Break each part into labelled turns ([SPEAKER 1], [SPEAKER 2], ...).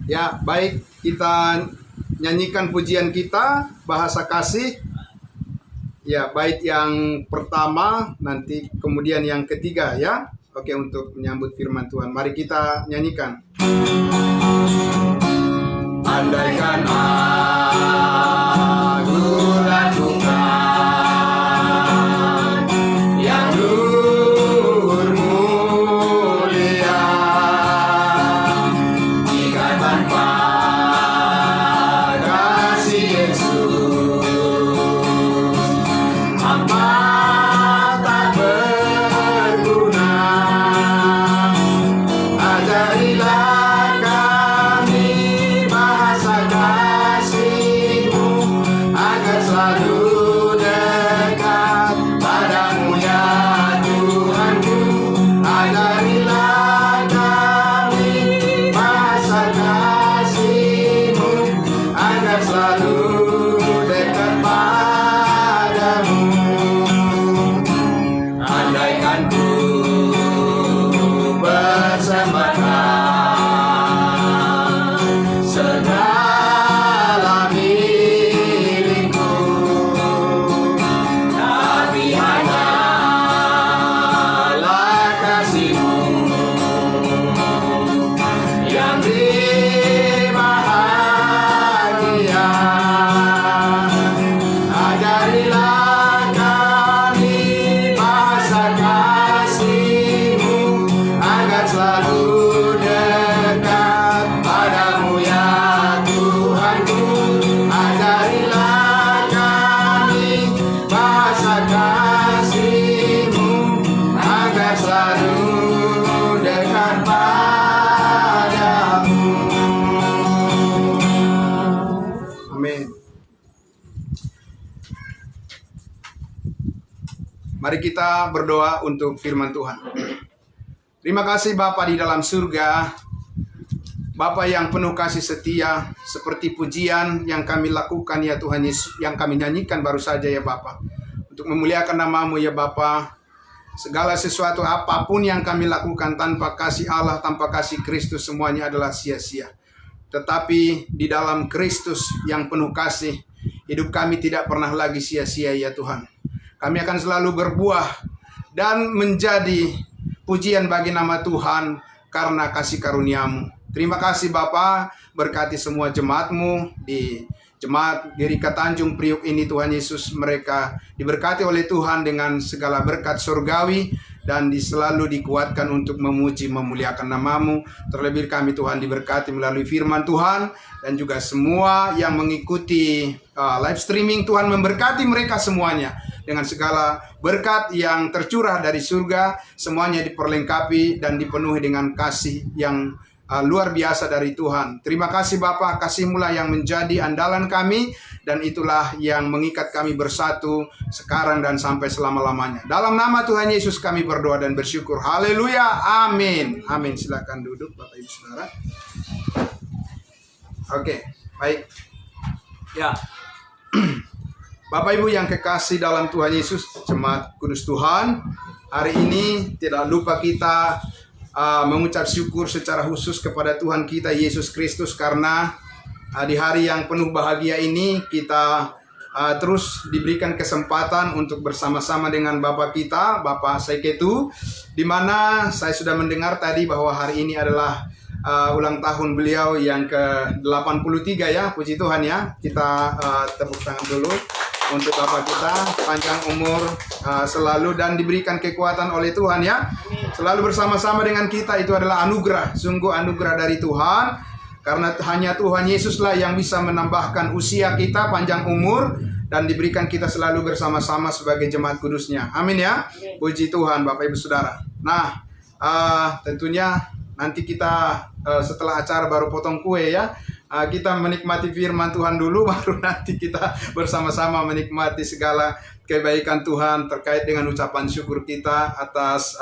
[SPEAKER 1] Ya, baik, kita nyanyikan pujian kita, bahasa kasih. Ya, bait yang pertama, nanti kemudian yang ketiga ya. Oke, untuk menyambut firman Tuhan. Mari kita nyanyikan. Andaikan aku lakukan yang luhur mulia, jika tanpa kasih Yesus hamba tak berguna. Ajarilah kami bahasa kasih-Mu agar selalu dekat padamu ya Tuhanku. Ajarilah kami bahasa kasih-Mu agar selalu dekat padamu. Andaikan ku persembahkan segala milikku, tapi hanyalah kasih-Mu yang beri bahagia. Ajarilah kami bahasa kasih-Mu agar selalu dekat padamu ya Tuhanku. Ajarilah kami bahasa kasih-Mu agar selalu dekat padamu. Amin. Mari kita berdoa untuk firman Tuhan. Terima kasih Bapa di dalam surga, Bapa yang penuh kasih setia, seperti pujian yang kami lakukan ya Tuhan Yesus, yang kami nyanyikan baru saja ya Bapa, untuk memuliakan nama-Mu ya Bapa. Segala sesuatu apapun yang kami lakukan tanpa kasih Allah, tanpa kasih Kristus, semuanya adalah sia-sia. Tetapi di dalam Kristus yang penuh kasih, hidup kami tidak pernah lagi sia-sia ya Tuhan. Kami akan selalu berbuah dan menjadi pujian bagi nama Tuhan karena kasih karunia-Mu. Terima kasih Bapa, berkati semua jemaat-Mu di Jemaat Gerika Tanjung Priuk ini Tuhan Yesus. Mereka diberkati oleh Tuhan dengan segala berkat surgawi dan selalu dikuatkan untuk memuji memuliakan nama-Mu. Terlebih kami Tuhan diberkati melalui firman Tuhan, dan juga semua yang mengikuti live streaming. Tuhan memberkati mereka semuanya dengan segala berkat yang tercurah dari surga. Semuanya diperlengkapi dan dipenuhi dengan kasih yang luar biasa dari Tuhan. Terima kasih Bapa, kasih-Mu lah yang menjadi andalan kami, dan itulah yang mengikat kami bersatu sekarang dan sampai selama-lamanya. Dalam nama Tuhan Yesus kami berdoa dan bersyukur. Haleluya, amin. Amin. Silakan duduk Bapak Ibu Saudara. Oke, baik. Ya. Bapak Ibu yang kekasih dalam Tuhan Yesus, jemaat kudus Tuhan, hari ini tidak lupa kita mengucap syukur secara khusus kepada Tuhan kita Yesus Kristus, karena di hari yang penuh bahagia ini kita terus diberikan kesempatan untuk bersama-sama dengan Bapak kita, Bapak Saiketu, di mana saya sudah mendengar tadi bahwa hari ini adalah ulang tahun beliau yang ke-83 ya. Puji Tuhan ya. Kita tepuk tangan dulu untuk Bapak kita, panjang umur selalu dan diberikan kekuatan oleh Tuhan ya. Selalu bersama-sama dengan kita, itu adalah anugerah, sungguh anugerah dari Tuhan. Karena hanya Tuhan Yesuslah yang bisa menambahkan usia kita, panjang umur, dan diberikan kita selalu bersama-sama sebagai jemaat kudusnya. Amin ya. Puji Tuhan Bapak Ibu Saudara. Nah, tentunya nanti kita setelah acara baru potong kue ya. Kita menikmati firman Tuhan dulu, baru nanti kita bersama-sama menikmati segala kebaikan Tuhan terkait dengan ucapan syukur kita atas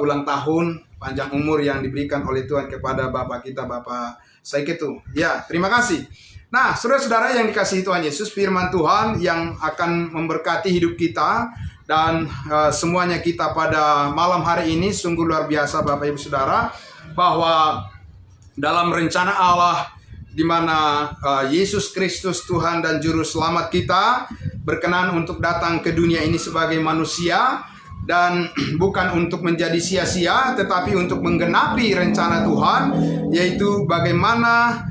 [SPEAKER 1] ulang tahun panjang umur yang diberikan oleh Tuhan kepada Bapak kita, Bapak Saiketu. Ya, terima kasih. Nah, saudara-saudara yang dikasihi Tuhan Yesus, firman Tuhan yang akan memberkati hidup kita dan semuanya kita pada malam hari ini sungguh luar biasa Bapak Ibu Saudara, bahwa dalam rencana Allah, di mana Yesus Kristus Tuhan dan Juru Selamat kita berkenan untuk datang ke dunia ini sebagai manusia, dan bukan untuk menjadi sia-sia, tetapi untuk menggenapi rencana Tuhan, yaitu bagaimana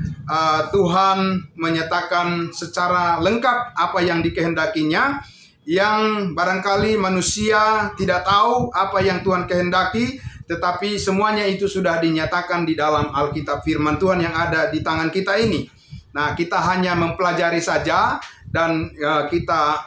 [SPEAKER 1] Tuhan menyatakan secara lengkap apa yang dikehendakinya, yang barangkali manusia tidak tahu apa yang Tuhan kehendaki, tetapi semuanya itu sudah dinyatakan di dalam Alkitab firman Tuhan yang ada di tangan kita ini. Nah, kita hanya mempelajari saja dan kita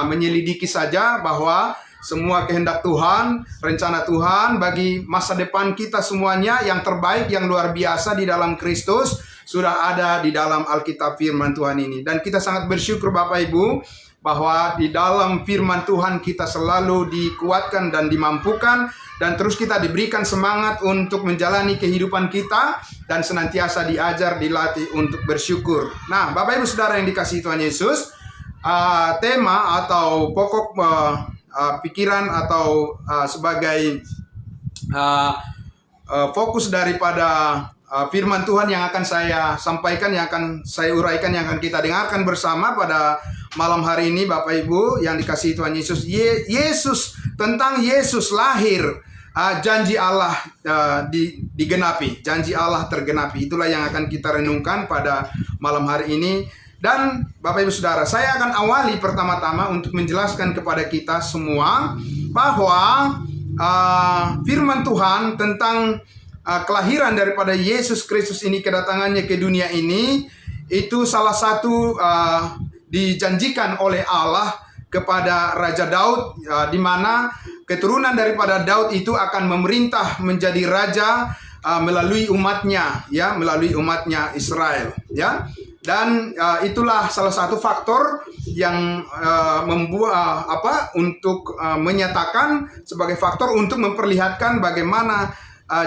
[SPEAKER 1] menyelidiki saja bahwa semua kehendak Tuhan, rencana Tuhan bagi masa depan kita semuanya yang terbaik, yang luar biasa di dalam Kristus sudah ada di dalam Alkitab firman Tuhan ini. Dan kita sangat bersyukur Bapak Ibu bahwa di dalam firman Tuhan kita selalu dikuatkan dan dimampukan, dan terus kita diberikan semangat untuk menjalani kehidupan kita dan senantiasa diajar, dilatih untuk bersyukur. Nah, Bapak Ibu Saudara yang dikasihi Tuhan Yesus, tema atau pokok pikiran atau sebagai fokus daripada firman Tuhan yang akan saya sampaikan, yang akan saya uraikan, yang akan kita dengarkan bersama pada malam hari ini Bapak Ibu yang dikasihi Tuhan Yesus. Tentang Yesus lahir, janji Allah digenapi, janji Allah tergenapi. Itulah yang akan kita renungkan pada malam hari ini. Dan Bapak Ibu Saudara, saya akan awali pertama-tama untuk menjelaskan kepada kita semua bahwa firman Tuhan tentang kelahiran daripada Yesus Kristus ini, kedatangannya ke dunia ini, itu salah satu dijanjikan oleh Allah kepada Raja Daud, di mana keturunan daripada Daud itu akan memerintah menjadi raja melalui umatnya, ya, melalui umatnya Israel, ya. Dan itulah salah satu faktor yang membuat untuk menyatakan sebagai faktor untuk memperlihatkan bagaimana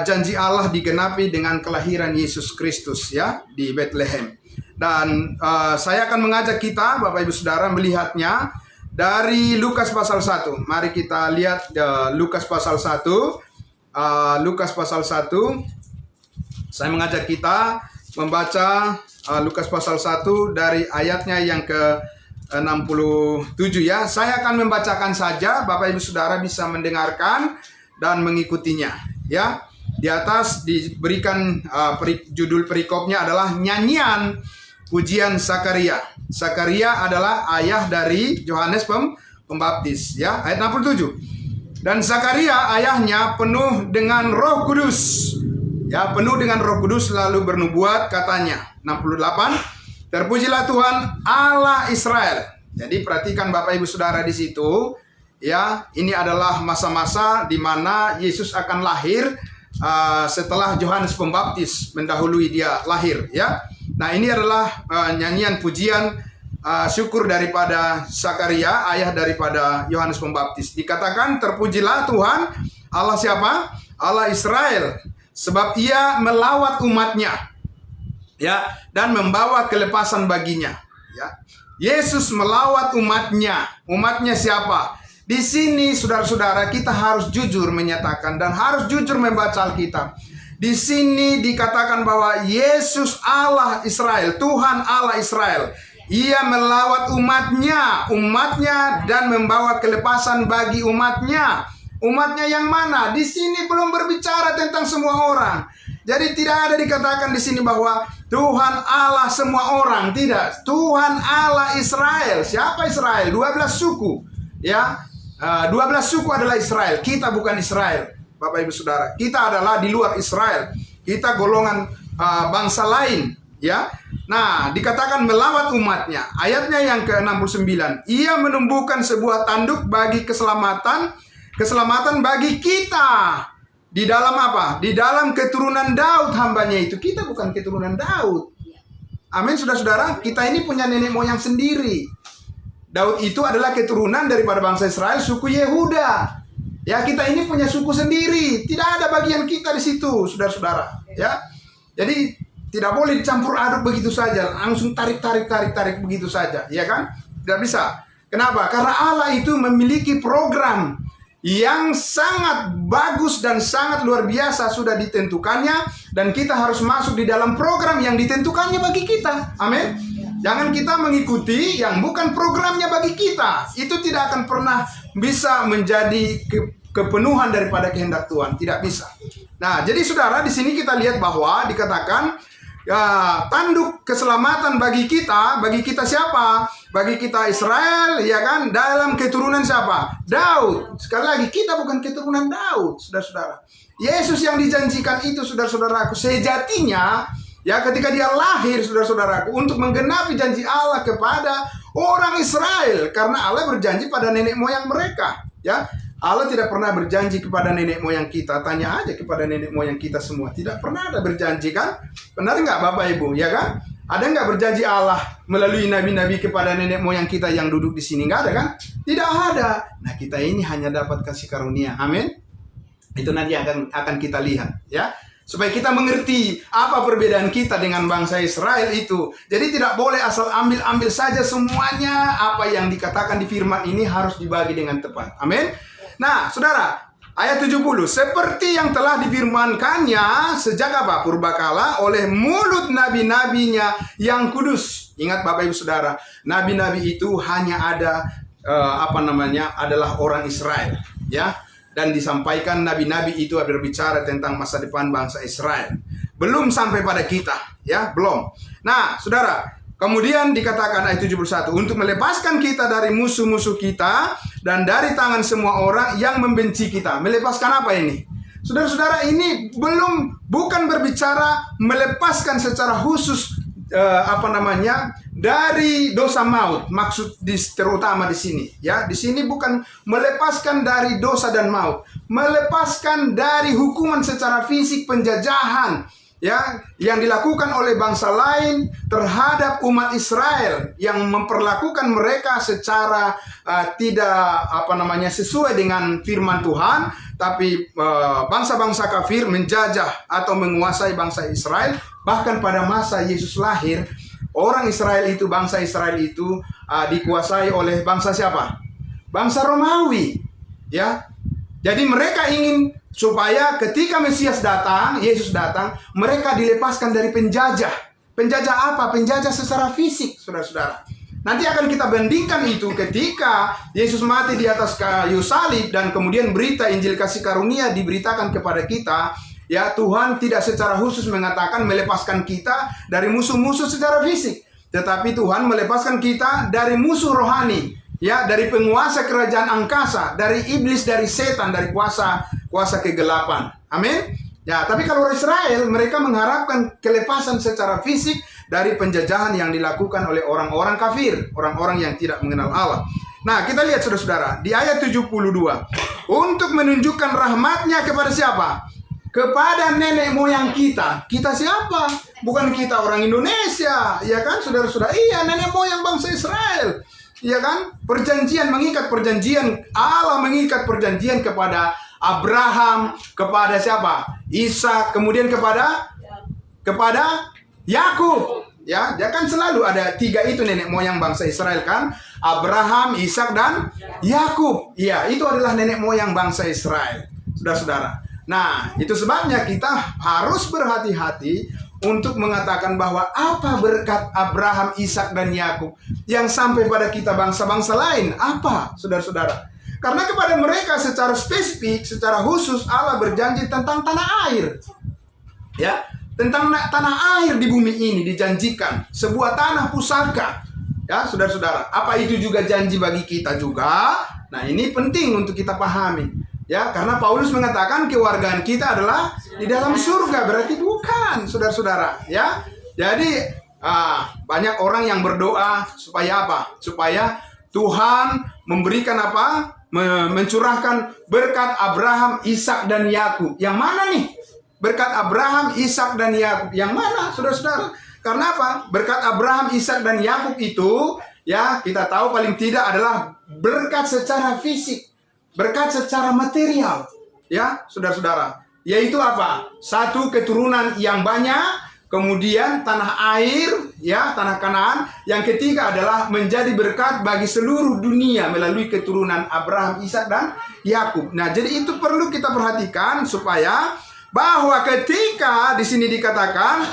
[SPEAKER 1] janji Allah digenapi dengan kelahiran Yesus Kristus, ya, di Bethlehem. Dan saya akan mengajak kita Bapak Ibu Saudara melihatnya dari Lukas pasal 1. Mari kita lihat Lukas pasal 1. Lukas pasal 1. Saya mengajak kita membaca Lukas pasal 1 dari ayatnya yang ke-67, ya. Saya akan membacakan saja, Bapak Ibu Saudara bisa mendengarkan dan mengikutinya, ya. Di atas diberikan judul perikopnya adalah nyanyian pujian Zakaria. Zakaria adalah ayah dari Yohanes Pembaptis, ya. Ayat 67. Dan Zakaria ayahnya penuh dengan Roh Kudus, ya, penuh dengan Roh Kudus, lalu bernubuat, katanya. 68. Terpujilah Tuhan Allah Israel. Jadi perhatikan Bapak Ibu Saudara di situ, ya, ini adalah masa-masa di mana Yesus akan lahir setelah Yohanes Pembaptis mendahului dia lahir, ya. Nah, ini adalah nyanyian pujian syukur daripada Zakaria, ayah daripada Yohanes Pembaptis. Dikatakan, terpujilah Tuhan Allah siapa? Allah Israel, sebab ia melawat umatnya, ya, dan membawa kelepasan baginya, ya. Yesus melawat umatnya. Umatnya siapa? Di sini saudara-saudara, kita harus jujur menyatakan dan harus jujur membaca Alkitab. Di sini dikatakan bahwa Yesus Allah Israel, Tuhan Allah Israel, ia melawat umatnya dan membawa kelepasan bagi umatnya. Umatnya yang mana? Di sini belum berbicara tentang semua orang. Jadi tidak ada dikatakan di sini bahwa Tuhan Allah semua orang, tidak. Tuhan Allah Israel. Siapa Israel? 12 suku, ya. 12 suku adalah Israel. Kita bukan Israel, Bapak Ibu Saudara. Kita adalah di luar Israel. Kita golongan bangsa lain, ya. Nah, dikatakan melawat umatnya. Ayatnya yang ke-69. Ia menumbuhkan sebuah tanduk bagi keselamatan bagi kita. Di dalam apa? Di dalam keturunan Daud hambanya itu. Kita bukan keturunan Daud. Amin, saudara-saudara. Kita ini punya nenek moyang sendiri. Daud itu adalah keturunan daripada bangsa Israel, suku Yehuda. Ya, kita ini punya suku sendiri. Tidak ada bagian kita di situ, saudara-saudara. Ya, jadi tidak boleh dicampur aduk begitu saja. Langsung tarik begitu saja. Ya kan? Tidak bisa. Kenapa? Karena Allah itu memiliki program yang sangat bagus dan sangat luar biasa sudah ditentukannya, dan kita harus masuk di dalam program yang ditentukannya bagi kita. Amin. Jangan kita mengikuti yang bukan programnya bagi kita. Itu tidak akan pernah bisa menjadi kepenuhan daripada kehendak Tuhan. Tidak bisa. Nah, jadi saudara, di sini kita lihat bahwa dikatakan ya, tanduk keselamatan bagi kita siapa? Bagi kita Israel, ya kan? Dalam keturunan siapa? Daud. Sekali lagi, kita bukan keturunan Daud, saudara-saudara. Yesus yang dijanjikan itu, saudara-saudaraku, sejatinya, ya, ketika dia lahir, saudara-saudaraku, untuk menggenapi janji Allah kepada orang Israel, karena Allah berjanji pada nenek moyang mereka, ya. Allah tidak pernah berjanji kepada nenek moyang kita. Tanya aja kepada nenek moyang kita semua. Tidak pernah ada berjanji, kan? Benar nggak Bapak Ibu? Ya kan? Ada nggak berjanji Allah melalui nabi-nabi kepada nenek moyang kita yang duduk di sini? Nggak ada, kan? Tidak ada. Nah, kita ini hanya dapat kasih karunia. Amin. Itu nanti akan kita lihat, ya. Supaya kita mengerti apa perbedaan kita dengan bangsa Israel itu. Jadi tidak boleh asal ambil saja semuanya. Apa yang dikatakan di firman ini harus dibagi dengan tepat. Amin. Nah, saudara, ayat 70, seperti yang telah difirmankannya sejak apa? Purbakala oleh mulut nabi-nabinya yang kudus. Ingat Bapak Ibu Saudara, nabi-nabi itu hanya ada adalah orang Israel, ya. Dan disampaikan nabi-nabi itu berbicara tentang masa depan bangsa Israel. Belum sampai pada kita, ya, belum. Nah, saudara, kemudian dikatakan ayat 71, untuk melepaskan kita dari musuh-musuh kita dan dari tangan semua orang yang membenci kita. Melepaskan apa ini? Saudara-saudara, ini bukan berbicara melepaskan secara khusus dari dosa maut. Maksud terutama di sini, ya. Di sini bukan melepaskan dari dosa dan maut, melepaskan dari hukuman secara fisik penjajahan, ya, yang dilakukan oleh bangsa lain terhadap umat Israel yang memperlakukan mereka secara tidak sesuai dengan firman Tuhan, tapi bangsa-bangsa kafir menjajah atau menguasai bangsa Israel. Bahkan pada masa Yesus lahir, orang Israel itu, bangsa Israel itu dikuasai oleh bangsa siapa? Bangsa Romawi, ya. Jadi mereka ingin supaya ketika Mesias datang, Yesus datang, mereka dilepaskan dari penjajah. Penjajah apa? Penjajah secara fisik, saudara-saudara. Nanti akan kita bandingkan itu ketika Yesus mati di atas kayu salib dan kemudian berita Injil kasih karunia diberitakan kepada kita. Ya, Tuhan tidak secara khusus mengatakan melepaskan kita dari musuh-musuh secara fisik, tetapi Tuhan melepaskan kita dari musuh rohani, ya, dari penguasa kerajaan angkasa, dari iblis, dari setan, dari kuasa kegelapan. Amin. Ya, tapi kalau Israel, mereka mengharapkan kelepasan secara fisik dari penjajahan yang dilakukan oleh orang-orang kafir, orang-orang yang tidak mengenal Allah. Nah, kita lihat saudara-saudara di ayat 72, untuk menunjukkan rahmatnya kepada siapa? Kepada nenek moyang kita. Kita siapa? Bukan kita orang Indonesia, ya kan, saudara-saudara? Iya, nenek moyang bangsa Israel, ya kan? Perjanjian, mengikat perjanjian, Allah mengikat perjanjian kepada Abraham, kepada siapa? Ishak, kemudian kepada Yakub. Ya kan selalu ada tiga itu nenek moyang bangsa Israel, kan? Abraham, Ishak, dan Yakub. Iya, itu adalah nenek moyang bangsa Israel, saudara-saudara. Nah, itu sebabnya kita harus berhati-hati untuk mengatakan bahwa apa berkat Abraham, Ishak, dan Yakub yang sampai pada kita bangsa-bangsa lain. Apa, saudara-saudara? Karena kepada mereka secara spesifik, secara khusus Allah berjanji tentang tanah air. Ya, tentang tanah air di bumi ini dijanjikan, sebuah tanah pusaka. Ya, saudara-saudara, apa itu juga janji bagi kita juga? Nah, ini penting untuk kita pahami. Ya, karena Paulus mengatakan kewargaan kita adalah di dalam surga, berarti bukan, saudara-saudara. Ya, jadi banyak orang yang berdoa supaya apa? Supaya Tuhan memberikan apa? Mencurahkan berkat Abraham, Ishak, dan Yakub. Yang mana nih? Berkat Abraham, Ishak, dan Yakub. Yang mana, saudara-saudara? Karena apa? Berkat Abraham, Ishak, dan Yakub itu, ya, kita tahu paling tidak adalah berkat secara fisik. Berkat secara material, ya, saudara-saudara. Yaitu apa? Satu, keturunan yang banyak, kemudian tanah air, ya, tanah Kanaan. Yang ketiga adalah menjadi berkat bagi seluruh dunia melalui keturunan Abraham, Ishak dan Yakub. Nah, jadi itu perlu kita perhatikan supaya bahwa ketika di sini dikatakan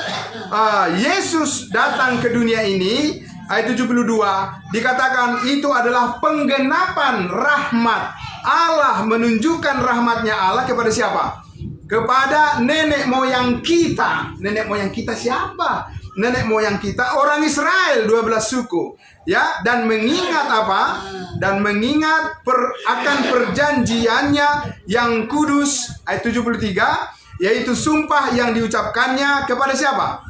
[SPEAKER 1] Yesus datang ke dunia ini, ayat 72 dikatakan itu adalah penggenapan rahmat Allah, menunjukkan rahmatnya Allah kepada siapa? Kepada nenek moyang kita. Nenek moyang kita siapa? Nenek moyang kita orang Israel, 12 suku. Ya, dan mengingat apa? Dan mengingat akan perjanjiannya yang kudus, ayat 73, yaitu sumpah yang diucapkannya kepada siapa?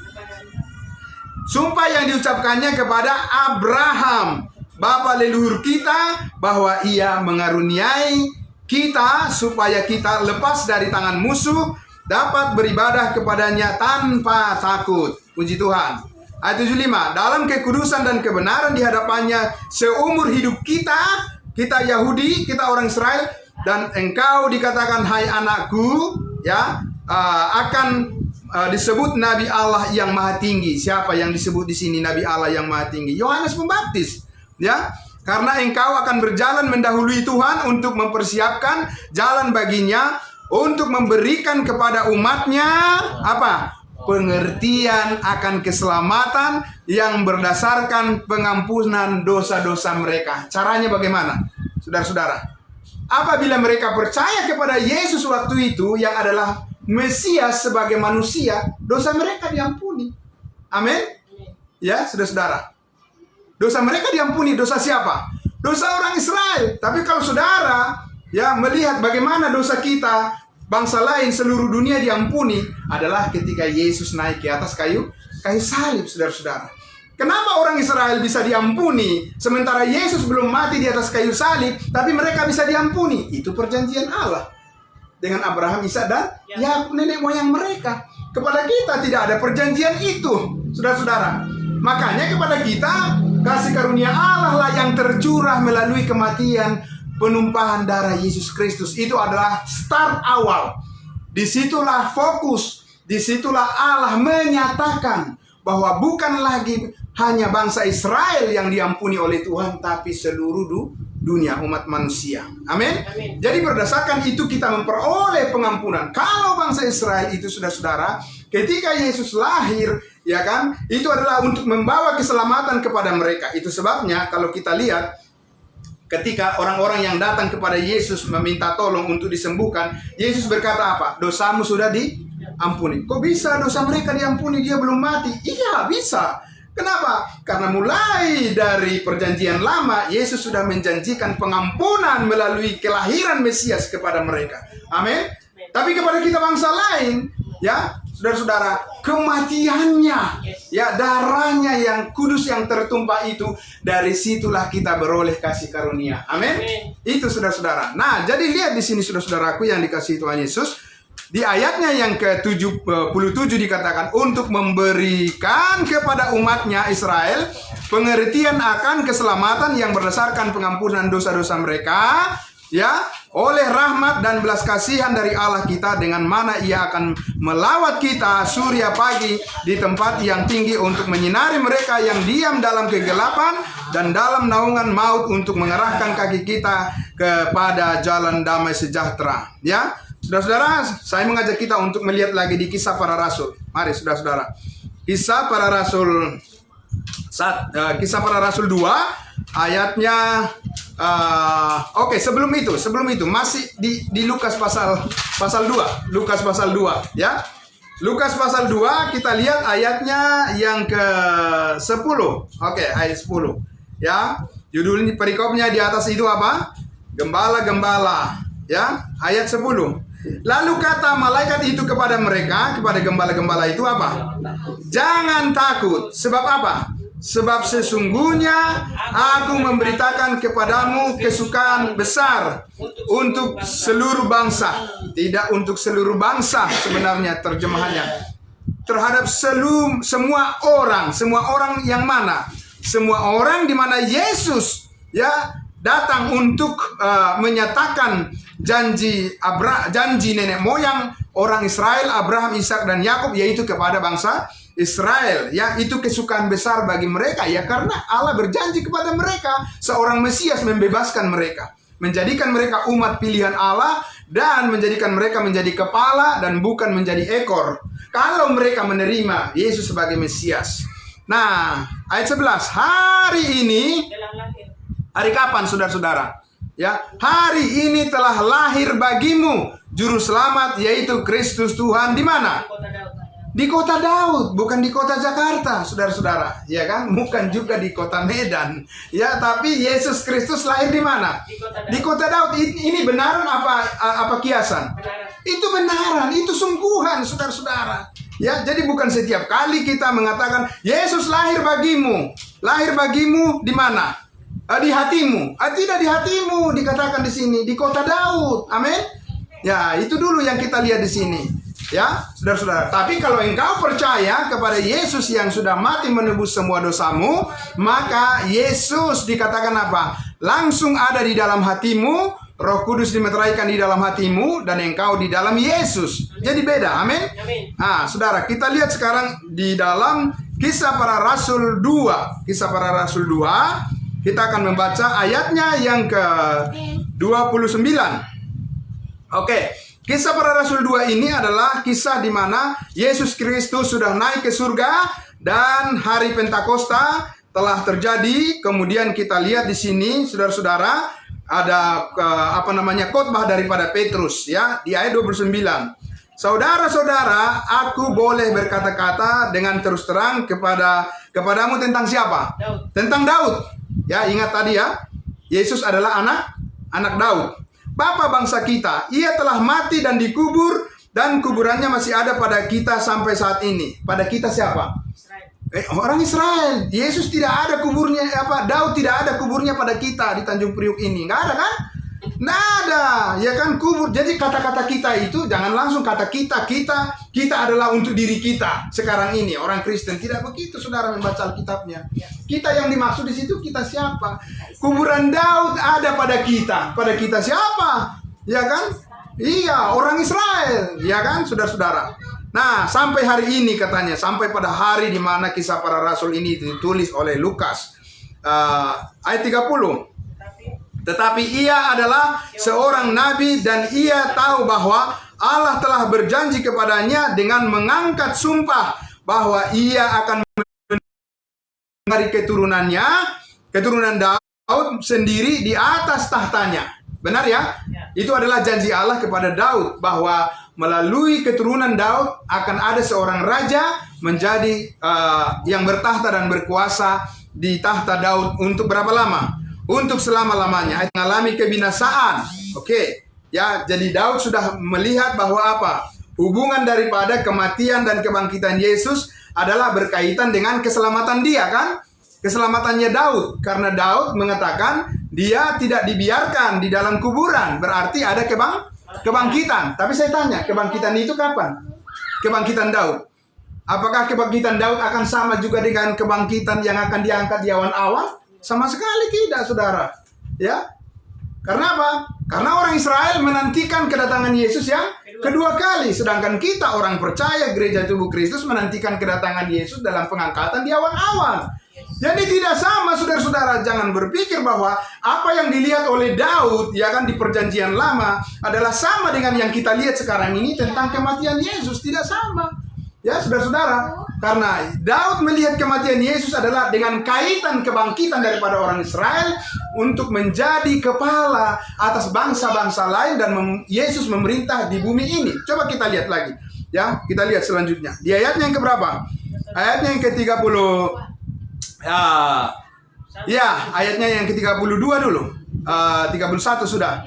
[SPEAKER 1] Sumpah yang diucapkannya kepada Abraham, bapa leluhur kita, bahwa ia mengaruniai kita supaya kita lepas dari tangan musuh, dapat beribadah kepadanya tanpa takut. Puji Tuhan. Ayat 75, dalam kekudusan dan kebenaran di hadapannya seumur hidup kita Yahudi, kita orang Israel, dan engkau dikatakan hai anakku, ya, akan disebut Nabi Allah yang Maha Tinggi. Siapa yang disebut di sini Nabi Allah yang Maha Tinggi? Yohanes Pembaptis, ya. Karena engkau akan berjalan mendahului Tuhan untuk mempersiapkan jalan baginya, untuk memberikan kepada umatnya apa? Pengertian akan keselamatan yang berdasarkan pengampunan dosa-dosa mereka. Caranya bagaimana? Saudara-saudara, apabila mereka percaya kepada Yesus waktu itu yang adalah Mesias sebagai manusia, dosa mereka diampuni. Amin. Ya, saudara-saudara. Dosa mereka diampuni. Dosa siapa? Dosa orang Israel. Tapi kalau saudara ya melihat bagaimana dosa kita, bangsa lain seluruh dunia diampuni, adalah ketika Yesus naik ke atas kayu salib, saudara-saudara. Kenapa orang Israel bisa diampuni sementara Yesus belum mati di atas kayu salib, tapi mereka bisa diampuni? Itu perjanjian Allah dengan Abraham, Ishak dan Yakub, nenek moyang mereka. Kepada kita tidak ada perjanjian itu, saudara-saudara. Makanya kepada kita kasih karunia Allah lah yang tercurah melalui kematian penumpahan darah Yesus Kristus. Itu adalah start awal. Disitulah fokus, disitulah Allah menyatakan bahwa bukan lagi hanya bangsa Israel yang diampuni oleh Tuhan, tapi seluruh dunia, umat manusia. Amin. Jadi berdasarkan itu kita memperoleh pengampunan. Kalau bangsa Israel itu, saudara-saudara, ketika Yesus lahir, ya kan, itu adalah untuk membawa keselamatan kepada mereka. Itu sebabnya kalau kita lihat ketika orang-orang yang datang kepada Yesus meminta tolong untuk disembuhkan, Yesus berkata apa? Dosamu sudah diampuni. Kok bisa dosa mereka diampuni? Dia belum mati. Iya, bisa. Kenapa? Karena mulai dari perjanjian lama, Yesus sudah menjanjikan pengampunan melalui kelahiran Mesias kepada mereka. Amin. Tapi kepada kita bangsa lain, ya, saudara-saudara, kematiannya, ya, darahnya yang kudus yang tertumpah itu, dari situlah kita beroleh kasih karunia. Amin. Itu saudara-saudara. Nah, jadi lihat di sini saudara-saudaraku yang dikasihi Tuhan Yesus. Di ayatnya yang ke-77 dikatakan untuk memberikan kepada umatnya Israel pengertian akan keselamatan yang berdasarkan pengampunan dosa-dosa mereka, ya, oleh rahmat dan belas kasihan dari Allah kita, dengan mana ia akan melawat kita surya pagi di tempat yang tinggi untuk menyinari mereka yang diam dalam kegelapan dan dalam naungan maut, untuk mengarahkan kaki kita kepada jalan damai sejahtera. Ya, saudara-saudara, saya mengajak kita untuk melihat lagi di Kisah Para Rasul. Mari saudara-saudara. Kisah Para Rasul 2 ayatnya sebelum itu masih di Lukas pasal 2. Lukas pasal 2, ya. Lukas pasal 2 kita lihat ayatnya yang ke-10. Ayat 10. Ya. Judul perikopnya di atas itu apa? Gembala-gembala, ya. Ayat 10. Lalu kata malaikat itu kepada mereka, kepada gembala-gembala itu apa? Jangan takut. Sebab apa? Sebab sesungguhnya aku memberitakan kepadamu kesukaan besar untuk seluruh bangsa. Tidak untuk seluruh bangsa sebenarnya terjemahannya. Terhadap semua orang yang mana? Semua orang di mana Yesus, ya, datang untuk menyatakan janji nenek moyang orang Israel, Abraham, Ishak dan Yakub, yaitu kepada bangsa Israel, ya, itu kesukaan besar bagi mereka, ya, karena Allah berjanji kepada mereka seorang Mesias membebaskan mereka, menjadikan mereka umat pilihan Allah dan menjadikan mereka menjadi kepala dan bukan menjadi ekor kalau mereka menerima Yesus sebagai Mesias. Nah, ayat 11, hari ini, hari kapan saudara-saudara? Ya, hari ini telah lahir bagimu juru selamat, yaitu Kristus Tuhan. Di mana? Di kota Daud, bukan di kota Jakarta, saudara-saudara, ya kan? Bukan juga di kota Medan, ya. Tapi Yesus Kristus lahir di mana? Di kota Daud. Ini benaran apa kiasan? Itu benaran, itu sungguhan, saudara-saudara. Ya, jadi bukan setiap kali kita mengatakan Yesus lahir bagimu. Lahir bagimu di mana? Di hatimu. Tidak di hatimu, dikatakan di sini, di kota Daud. Amin. Ya, itu dulu yang kita lihat di sini. Ya, saudara-saudara. Tapi kalau engkau percaya kepada Yesus yang sudah mati menebus semua dosamu, maka Yesus dikatakan apa? Langsung ada di dalam hatimu. Roh Kudus dimeteraikan di dalam hatimu dan engkau di dalam Yesus. Jadi beda. Amin. Nah, saudara, kita lihat sekarang di dalam Kisah Para Rasul 2. Kisah Para Rasul 2. Kita akan membaca ayatnya yang ke-29. Oke, Kisah Para Rasul 2 ini adalah kisah di mana Yesus Kristus sudah naik ke surga dan hari Pentakosta telah terjadi. Kemudian kita lihat di sini, saudara-saudara, ada khotbah daripada Petrus, ya, di ayat 29. Saudara-saudara, aku boleh berkata-kata dengan terus terang kepadamu tentang siapa? Daud. Tentang Daud. Ya, ingat tadi ya, Yesus adalah anak Daud. Bapa bangsa kita, ia telah mati dan dikubur dan kuburannya masih ada pada kita sampai saat ini. Pada kita siapa? Orang Israel. Yesus tidak ada kuburnya, Daud tidak ada kuburnya pada kita di Tanjung Priuk ini. Nggak ada kan? Nggak ada, ya kan, kubur. Jadi kata-kata kita itu jangan langsung kata kita adalah untuk diri kita sekarang ini orang Kristen. Tidak begitu, saudara, membaca Alkitabnya. Kita yang dimaksud di situ, kita siapa? Kuburan Daud ada pada kita. Pada kita siapa? Ya kan? Iya, orang Israel, ya kan, saudara-saudara. Nah, sampai hari ini katanya, sampai pada hari di mana Kisah Para Rasul ini ditulis oleh Lukas. Ayat 30. Tetapi ia adalah seorang nabi dan ia tahu bahwa Allah telah berjanji kepadanya dengan mengangkat sumpah bahwa ia akan dari keturunan Daud sendiri di atas tahtanya. Benar ya? Itu adalah janji Allah kepada Daud bahwa melalui keturunan Daud akan ada seorang raja menjadi yang bertahta dan berkuasa di tahta Daud untuk berapa lama? Untuk selama-lamanya. Mengalami kebinasaan. Oke. Ya, jadi Daud sudah melihat bahwa apa? Hubungan daripada kematian dan kebangkitan Yesus adalah berkaitan dengan keselamatan dia, kan? Keselamatannya Daud. Karena Daud mengatakan dia tidak dibiarkan di dalam kuburan. Berarti ada kebangkitan. Tapi saya tanya, kebangkitan itu kapan? Kebangkitan Daud. Apakah kebangkitan Daud akan sama juga dengan kebangkitan yang akan diangkat di awan-awan? Sama sekali tidak, saudara. Ya, karena apa? Karena orang Israel menantikan kedatangan Yesus yang kedua kali, sedangkan kita orang percaya gereja tubuh Kristus menantikan kedatangan Yesus dalam pengangkatan di awan-awan. Jadi tidak sama, saudara-saudara. Jangan berpikir bahwa apa yang dilihat oleh Daud, ya kan, di perjanjian lama adalah sama dengan yang kita lihat sekarang ini tentang kematian Yesus. Tidak sama. Ya, saudara-saudara, karena Daud melihat kematian Yesus adalah dengan kaitan kebangkitan daripada orang Israel untuk menjadi kepala atas bangsa-bangsa lain dan Yesus memerintah di bumi ini. Coba kita lihat lagi. Ya, kita lihat selanjutnya. Di ayatnya yang keberapa? Ayatnya yang ke-30. Ayatnya yang ke-32 dulu. 31 sudah.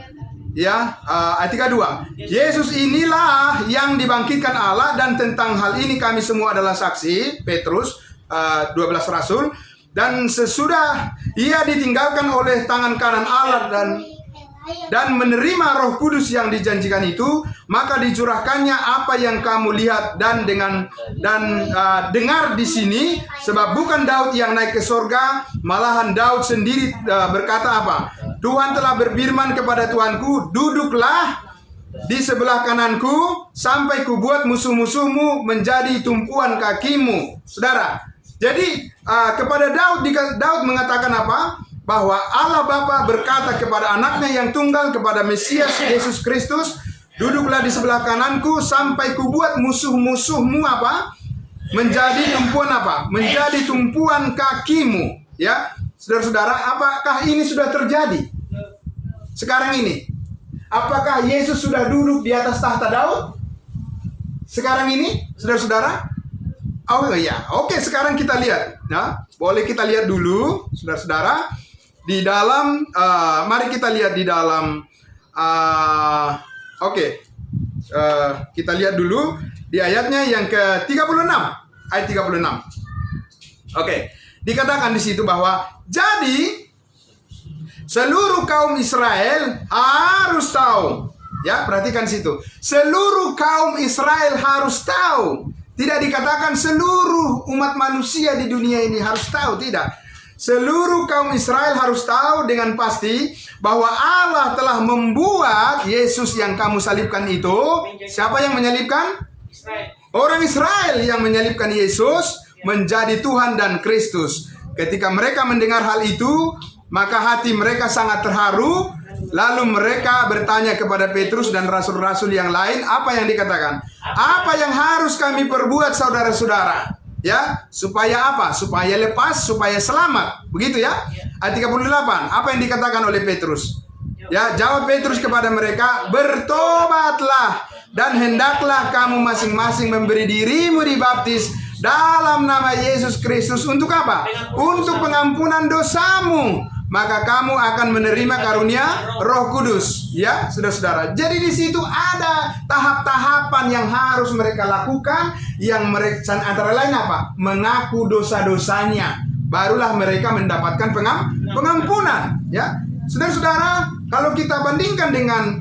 [SPEAKER 1] Ya, ayat 32. Yesus inilah yang dibangkitkan Allah dan tentang hal ini kami semua adalah saksi. Petrus 12 Rasul. Dan sesudah ia ditinggalkan oleh tangan kanan Allah dan menerima Roh Kudus yang dijanjikan itu, maka dicurahkannya apa yang kamu lihat dan dengar di sini, sebab bukan Daud yang naik ke sorga, malahan Daud sendiri berkata apa? Tuhan telah berfirman kepada Tuanku, duduklah di sebelah kananku sampai kubuat musuh-musuhmu menjadi tumpuan kakimu. Saudara, jadi kepada Daud mengatakan apa? Bahwa Allah Bapa berkata kepada anaknya yang tunggal, kepada Mesias Yesus Kristus, duduklah di sebelah kananku sampai kubuat musuh-musuhmu apa? Menjadi tumpuan apa? Menjadi tumpuan kakimu. Ya, saudara-saudara, apakah ini sudah terjadi? Sekarang ini, apakah Yesus sudah duduk di atas tahta Daud? Sekarang ini, saudara-saudara? Oh ya, oke, sekarang kita lihat. Nah, boleh kita lihat dulu, saudara-saudara. Di dalam, mari kita lihat di dalam, kita lihat dulu di ayatnya yang ke-36, ayat 36. Oke, dikatakan di situ bahwa jadi seluruh kaum Israel harus tahu. Ya, perhatikan situ. Seluruh kaum Israel harus tahu. Tidak dikatakan seluruh umat manusia di dunia ini harus tahu, tidak. Seluruh kaum Israel harus tahu dengan pasti bahwa Allah telah membuat Yesus yang kamu salibkan itu. Siapa yang menyalibkan? Orang Israel yang menyalibkan Yesus menjadi Tuhan dan Kristus. Ketika mereka mendengar hal itu, maka hati mereka sangat terharu. Lalu mereka bertanya kepada Petrus dan rasul-rasul yang lain, apa yang dikatakan? Apa yang harus kami perbuat, saudara-saudara? Ya, supaya apa? Supaya lepas, supaya selamat. Begitu ya. Ayat 38, apa yang dikatakan oleh Petrus? Ya, jawab Petrus kepada mereka, bertobatlah dan hendaklah kamu masing-masing memberi dirimu dibaptis dalam nama Yesus Kristus. Untuk apa? Untuk pengampunan dosamu. Maka kamu akan menerima karunia Roh Kudus. Ya, saudara-saudara. Jadi di situ ada tahap-tahapan yang harus mereka lakukan, yang mereka antara lain apa? Mengaku dosa-dosanya. Barulah mereka mendapatkan pengampunan. Ya, saudara-saudara, kalau kita bandingkan dengan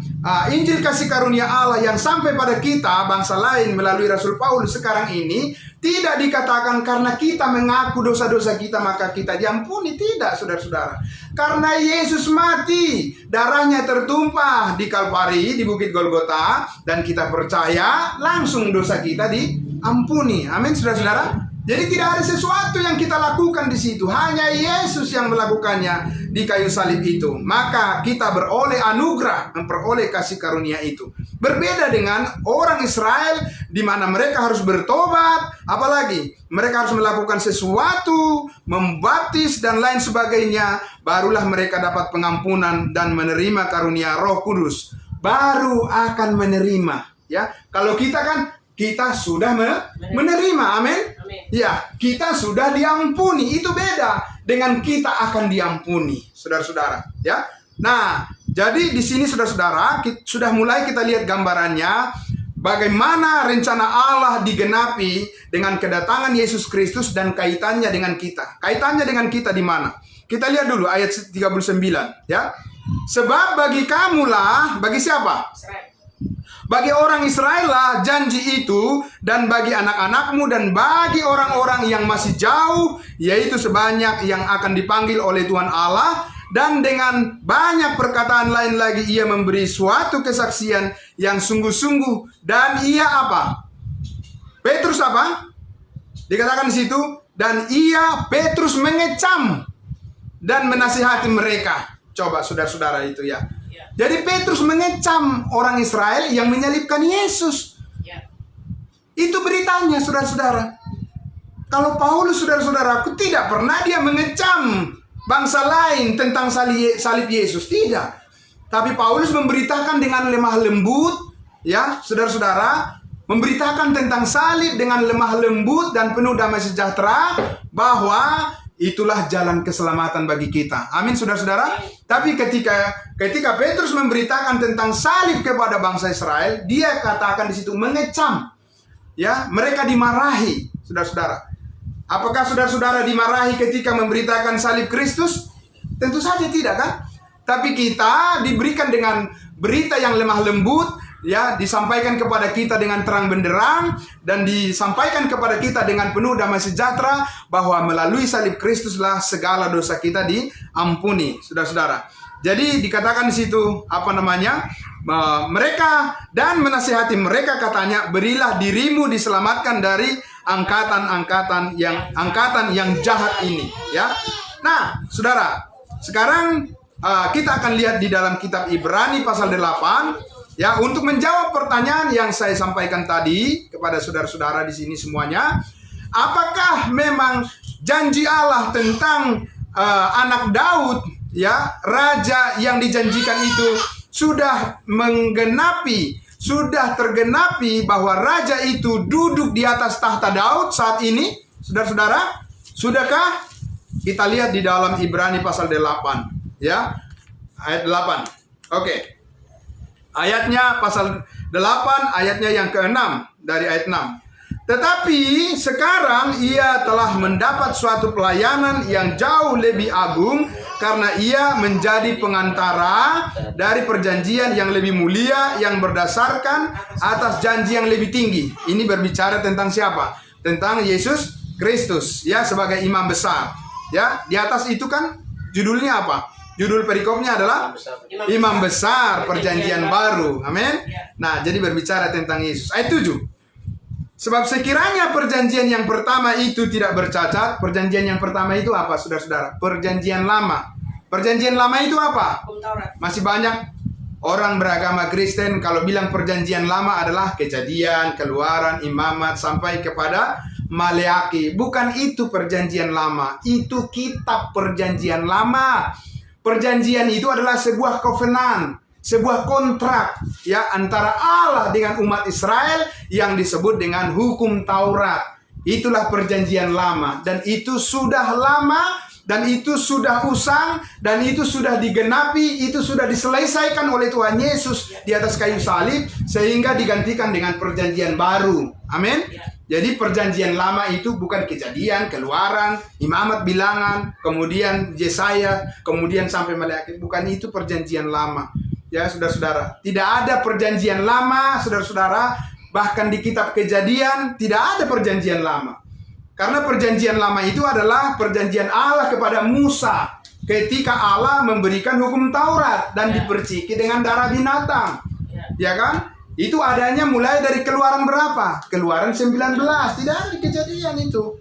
[SPEAKER 1] Injil kasih karunia Allah yang sampai pada kita bangsa lain melalui Rasul Paulus sekarang ini, tidak dikatakan karena kita mengaku dosa-dosa kita maka kita diampuni. Tidak, saudara-saudara. Karena Yesus mati, darahnya tertumpah di Kalvari, di Bukit Golgota, dan kita percaya, langsung dosa kita diampuni. Amin, saudara-saudara. Jadi tidak ada sesuatu yang kita lakukan di situ, hanya Yesus yang melakukannya di kayu salib itu. Maka kita beroleh anugerah, memperoleh kasih karunia itu. Berbeda dengan orang Israel di mana mereka harus bertobat, apalagi mereka harus melakukan sesuatu, membaptis dan lain sebagainya, barulah mereka dapat pengampunan dan menerima karunia Roh Kudus. Baru akan menerima, ya. Kalau kita kan kita sudah menerima, amin. Ya, kita sudah diampuni. Itu beda dengan kita akan diampuni, saudara-saudara. Ya, nah, jadi di sini saudara-saudara sudah mulai kita lihat gambarannya bagaimana rencana Allah digenapi dengan kedatangan Yesus Kristus dan kaitannya dengan kita. Kaitannya dengan kita di mana? Kita lihat dulu ayat 39. Ya, sebab bagi kamulah, bagi siapa? Bagi orang Israel lah janji itu, dan bagi anak-anakmu dan bagi orang-orang yang masih jauh, yaitu sebanyak yang akan dipanggil oleh Tuhan Allah. Dan dengan banyak perkataan lain lagi ia memberi suatu kesaksian yang sungguh-sungguh. Dan ia apa? Petrus apa? Dikatakan di situ, dan ia Petrus mengecam dan menasihati mereka. Coba saudara-saudara itu ya. Jadi Petrus mengecam orang Israel yang menyalibkan Yesus. Itu beritanya, saudara-saudara. Kalau Paulus, saudara-saudaraku, tidak pernah dia mengecam bangsa lain tentang salib Yesus, tidak. Tapi Paulus memberitakan dengan lemah lembut, ya, saudara-saudara, memberitakan tentang salib dengan lemah lembut dan penuh damai sejahtera, bahwa itulah jalan keselamatan bagi kita. Amin, saudara-saudara. Tapi ketika Petrus memberitakan tentang salib kepada bangsa Israel, dia katakan di situ mengecam. Ya, mereka dimarahi, saudara-saudara. Apakah saudara-saudara dimarahi ketika memberitakan salib Kristus? Tentu saja tidak, kan? Tapi kita diberikan dengan berita yang lemah lembut, ya, disampaikan kepada kita dengan terang benderang, dan disampaikan kepada kita dengan penuh damai sejahtera, bahwa melalui salib Kristuslah segala dosa kita diampuni, saudara-saudara. Jadi dikatakan di situ mereka dan menasihati mereka, katanya, berilah dirimu diselamatkan dari angkatan yang jahat ini. Ya. Nah, saudara, sekarang kita akan lihat di dalam kitab Ibrani pasal 8, ya, untuk menjawab pertanyaan yang saya sampaikan tadi kepada saudara-saudara di sini semuanya. Apakah memang janji Allah tentang anak Daud, ya, raja yang dijanjikan itu sudah tergenapi bahwa raja itu duduk di atas tahta Daud saat ini? Saudara-saudara, sudahkah? Kita lihat di dalam Ibrani pasal 8, ya, ayat 8. Oke. Ayatnya pasal 8, ayatnya yang ke-6 dari ayat 6. Tetapi sekarang ia telah mendapat suatu pelayanan yang jauh lebih agung, karena ia menjadi pengantara dari perjanjian yang lebih mulia yang berdasarkan atas janji yang lebih tinggi. Ini berbicara tentang siapa? Tentang Yesus Kristus, ya, sebagai imam besar. Ya, di atas itu kan judulnya apa? Judul perikopnya adalah Imam Besar Perjanjian Baru. Amin. Nah, jadi berbicara tentang Yesus. Ayat 7. Sebab sekiranya perjanjian yang pertama itu tidak bercacat. Perjanjian yang pertama itu apa, saudara-saudara? Perjanjian lama. Perjanjian lama itu apa? Masih banyak orang beragama Kristen kalau bilang perjanjian lama adalah Kejadian, Keluaran, Imamat, sampai kepada Maleaki. Bukan itu perjanjian lama. Itu kitab perjanjian lama. Perjanjian itu adalah sebuah covenant, sebuah kontrak, ya, antara Allah dengan umat Israel yang disebut dengan hukum Taurat. Itulah perjanjian lama, dan itu sudah lama, dan itu sudah usang, dan itu sudah digenapi, itu sudah diselesaikan oleh Tuhan Yesus di atas kayu salib, sehingga digantikan dengan perjanjian baru. Amin. Jadi perjanjian lama itu bukan Kejadian, Keluaran, Imamat, Bilangan, kemudian Yesaya, kemudian sampai Maleaki. Bukan itu perjanjian lama. Ya, saudara-saudara, tidak ada perjanjian lama, saudara-saudara. Bahkan di kitab Kejadian tidak ada perjanjian lama. Karena perjanjian lama itu adalah perjanjian Allah kepada Musa ketika Allah memberikan hukum Taurat dan diperciki dengan darah binatang. Ya kan? Itu adanya mulai dari Keluaran berapa? Keluaran 19. Tidak ada di Kejadian itu.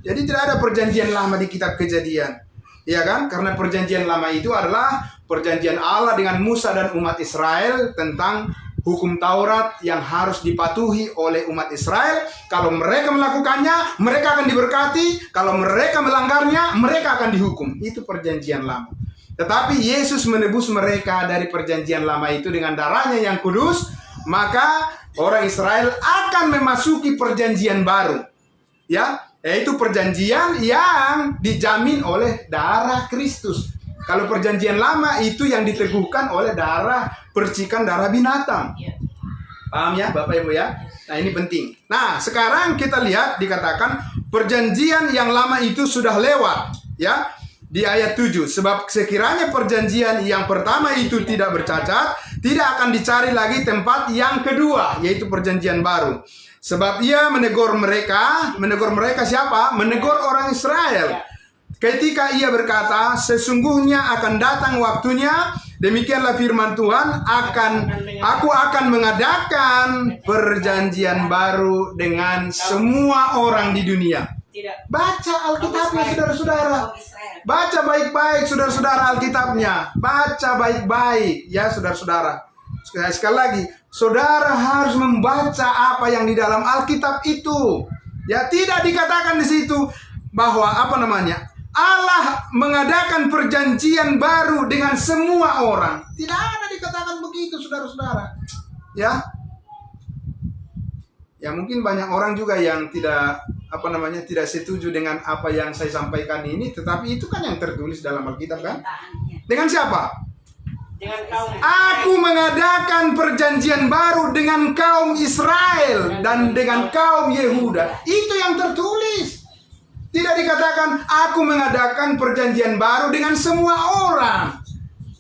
[SPEAKER 1] Jadi tidak ada perjanjian lama di kitab Kejadian. Ya kan? Karena perjanjian lama itu adalah perjanjian Allah dengan Musa dan umat Israel tentang hukum Taurat yang harus dipatuhi oleh umat Israel. Kalau mereka melakukannya, mereka akan diberkati. Kalau mereka melanggarnya, mereka akan dihukum. Itu perjanjian lama. Tetapi Yesus menebus mereka dari perjanjian lama itu dengan darahnya yang kudus. Maka orang Israel akan memasuki perjanjian baru, ya, yaitu perjanjian yang dijamin oleh darah Kristus. Kalau perjanjian lama itu yang diteguhkan oleh percikan darah binatang. Paham ya, Bapak Ibu ya? Nah, ini penting. Nah, sekarang kita lihat dikatakan perjanjian yang lama itu sudah lewat, ya. Di ayat 7, sebab sekiranya perjanjian yang pertama itu tidak bercacat, tidak akan dicari lagi tempat yang kedua, yaitu perjanjian baru. Sebab ia menegur mereka siapa? Menegur orang Israel. Ketika ia berkata, sesungguhnya akan datang waktunya, demikianlah firman Tuhan, aku akan mengadakan perjanjian baru dengan semua orang di dunia. Baca Alkitabnya, saudara-saudara. Baca baik-baik, saudara-saudara, Alkitabnya. Baca baik-baik, ya, saudara-saudara. Sekali lagi, saudara harus membaca apa yang di dalam Alkitab itu. Ya, tidak dikatakan di situ bahwa Allah mengadakan perjanjian baru dengan semua orang. Tidak ada dikatakan begitu, saudara-saudara. Ya. Ya, mungkin banyak orang juga yang tidak setuju dengan apa yang saya sampaikan ini, tetapi itu kan yang tertulis dalam Alkitab kan? Dengan siapa? Dengan kaum. Aku mengadakan perjanjian baru dengan kaum Israel dan dengan kaum Yehuda. Itu yang tertulis. Tidak dikatakan aku mengadakan perjanjian baru dengan semua orang.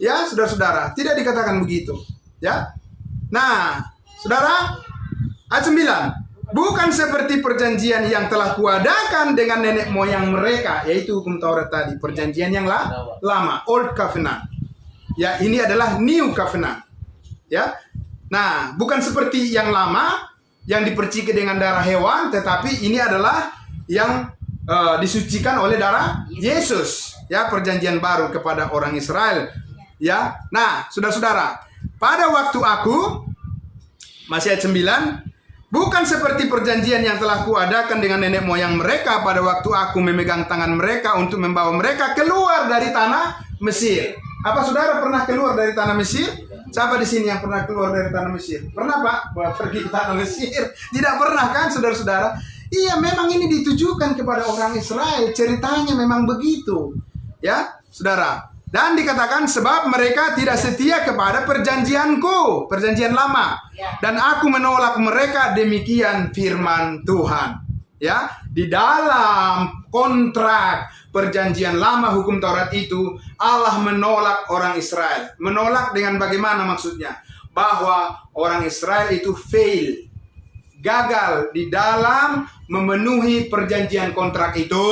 [SPEAKER 1] Ya, saudara-saudara, tidak dikatakan begitu. Ya. Nah, saudara, ayat 9. Bukan seperti perjanjian yang telah kuadakan dengan nenek moyang mereka, yaitu hukum Taurat tadi, perjanjian yang lama, Old Covenant. Ya, ini adalah New Covenant. Ya. Nah, bukan seperti yang lama yang diperciki dengan darah hewan, tetapi ini adalah yang disucikan oleh darah Yesus. Ya, perjanjian baru kepada orang Israel. Ya. Nah, saudara-saudara, pada waktu aku, masih ayat 9, bukan seperti perjanjian yang telah kuadakan dengan nenek moyang mereka pada waktu aku memegang tangan mereka untuk membawa mereka keluar dari tanah Mesir. Apa saudara pernah keluar dari tanah Mesir? Siapa di sini yang pernah keluar dari tanah Mesir? Pernah, Pak? Pergi ke tanah Mesir? Tidak pernah kan, saudara-saudara? Iya, memang ini ditujukan kepada orang Israel. Ceritanya memang begitu. Ya, saudara. Dan dikatakan sebab mereka tidak setia kepada perjanjianku, perjanjian lama. Dan aku menolak mereka, demikian firman Tuhan. Ya, di dalam kontrak perjanjian lama hukum Taurat itu, Allah menolak orang Israel. Menolak dengan bagaimana maksudnya? Bahwa orang Israel itu fail, gagal di dalam memenuhi perjanjian kontrak itu,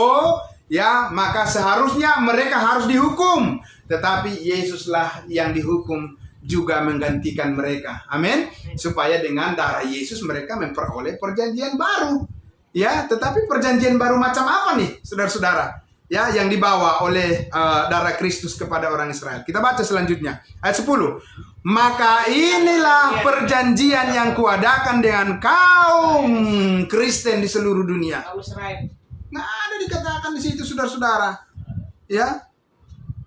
[SPEAKER 1] ya, maka seharusnya mereka harus dihukum. Tetapi Yesuslah yang dihukum juga menggantikan mereka. Amin. Supaya dengan darah Yesus mereka memperoleh perjanjian baru. Ya, tetapi perjanjian baru macam apa nih, saudara-saudara? Ya, yang dibawa oleh darah Kristus kepada orang Israel. Kita baca selanjutnya. Ayat 10. Maka inilah perjanjian yang kuadakan dengan kaum Kristen di seluruh dunia. Nah, ada dikatakan di situ, saudara-saudara. Ya.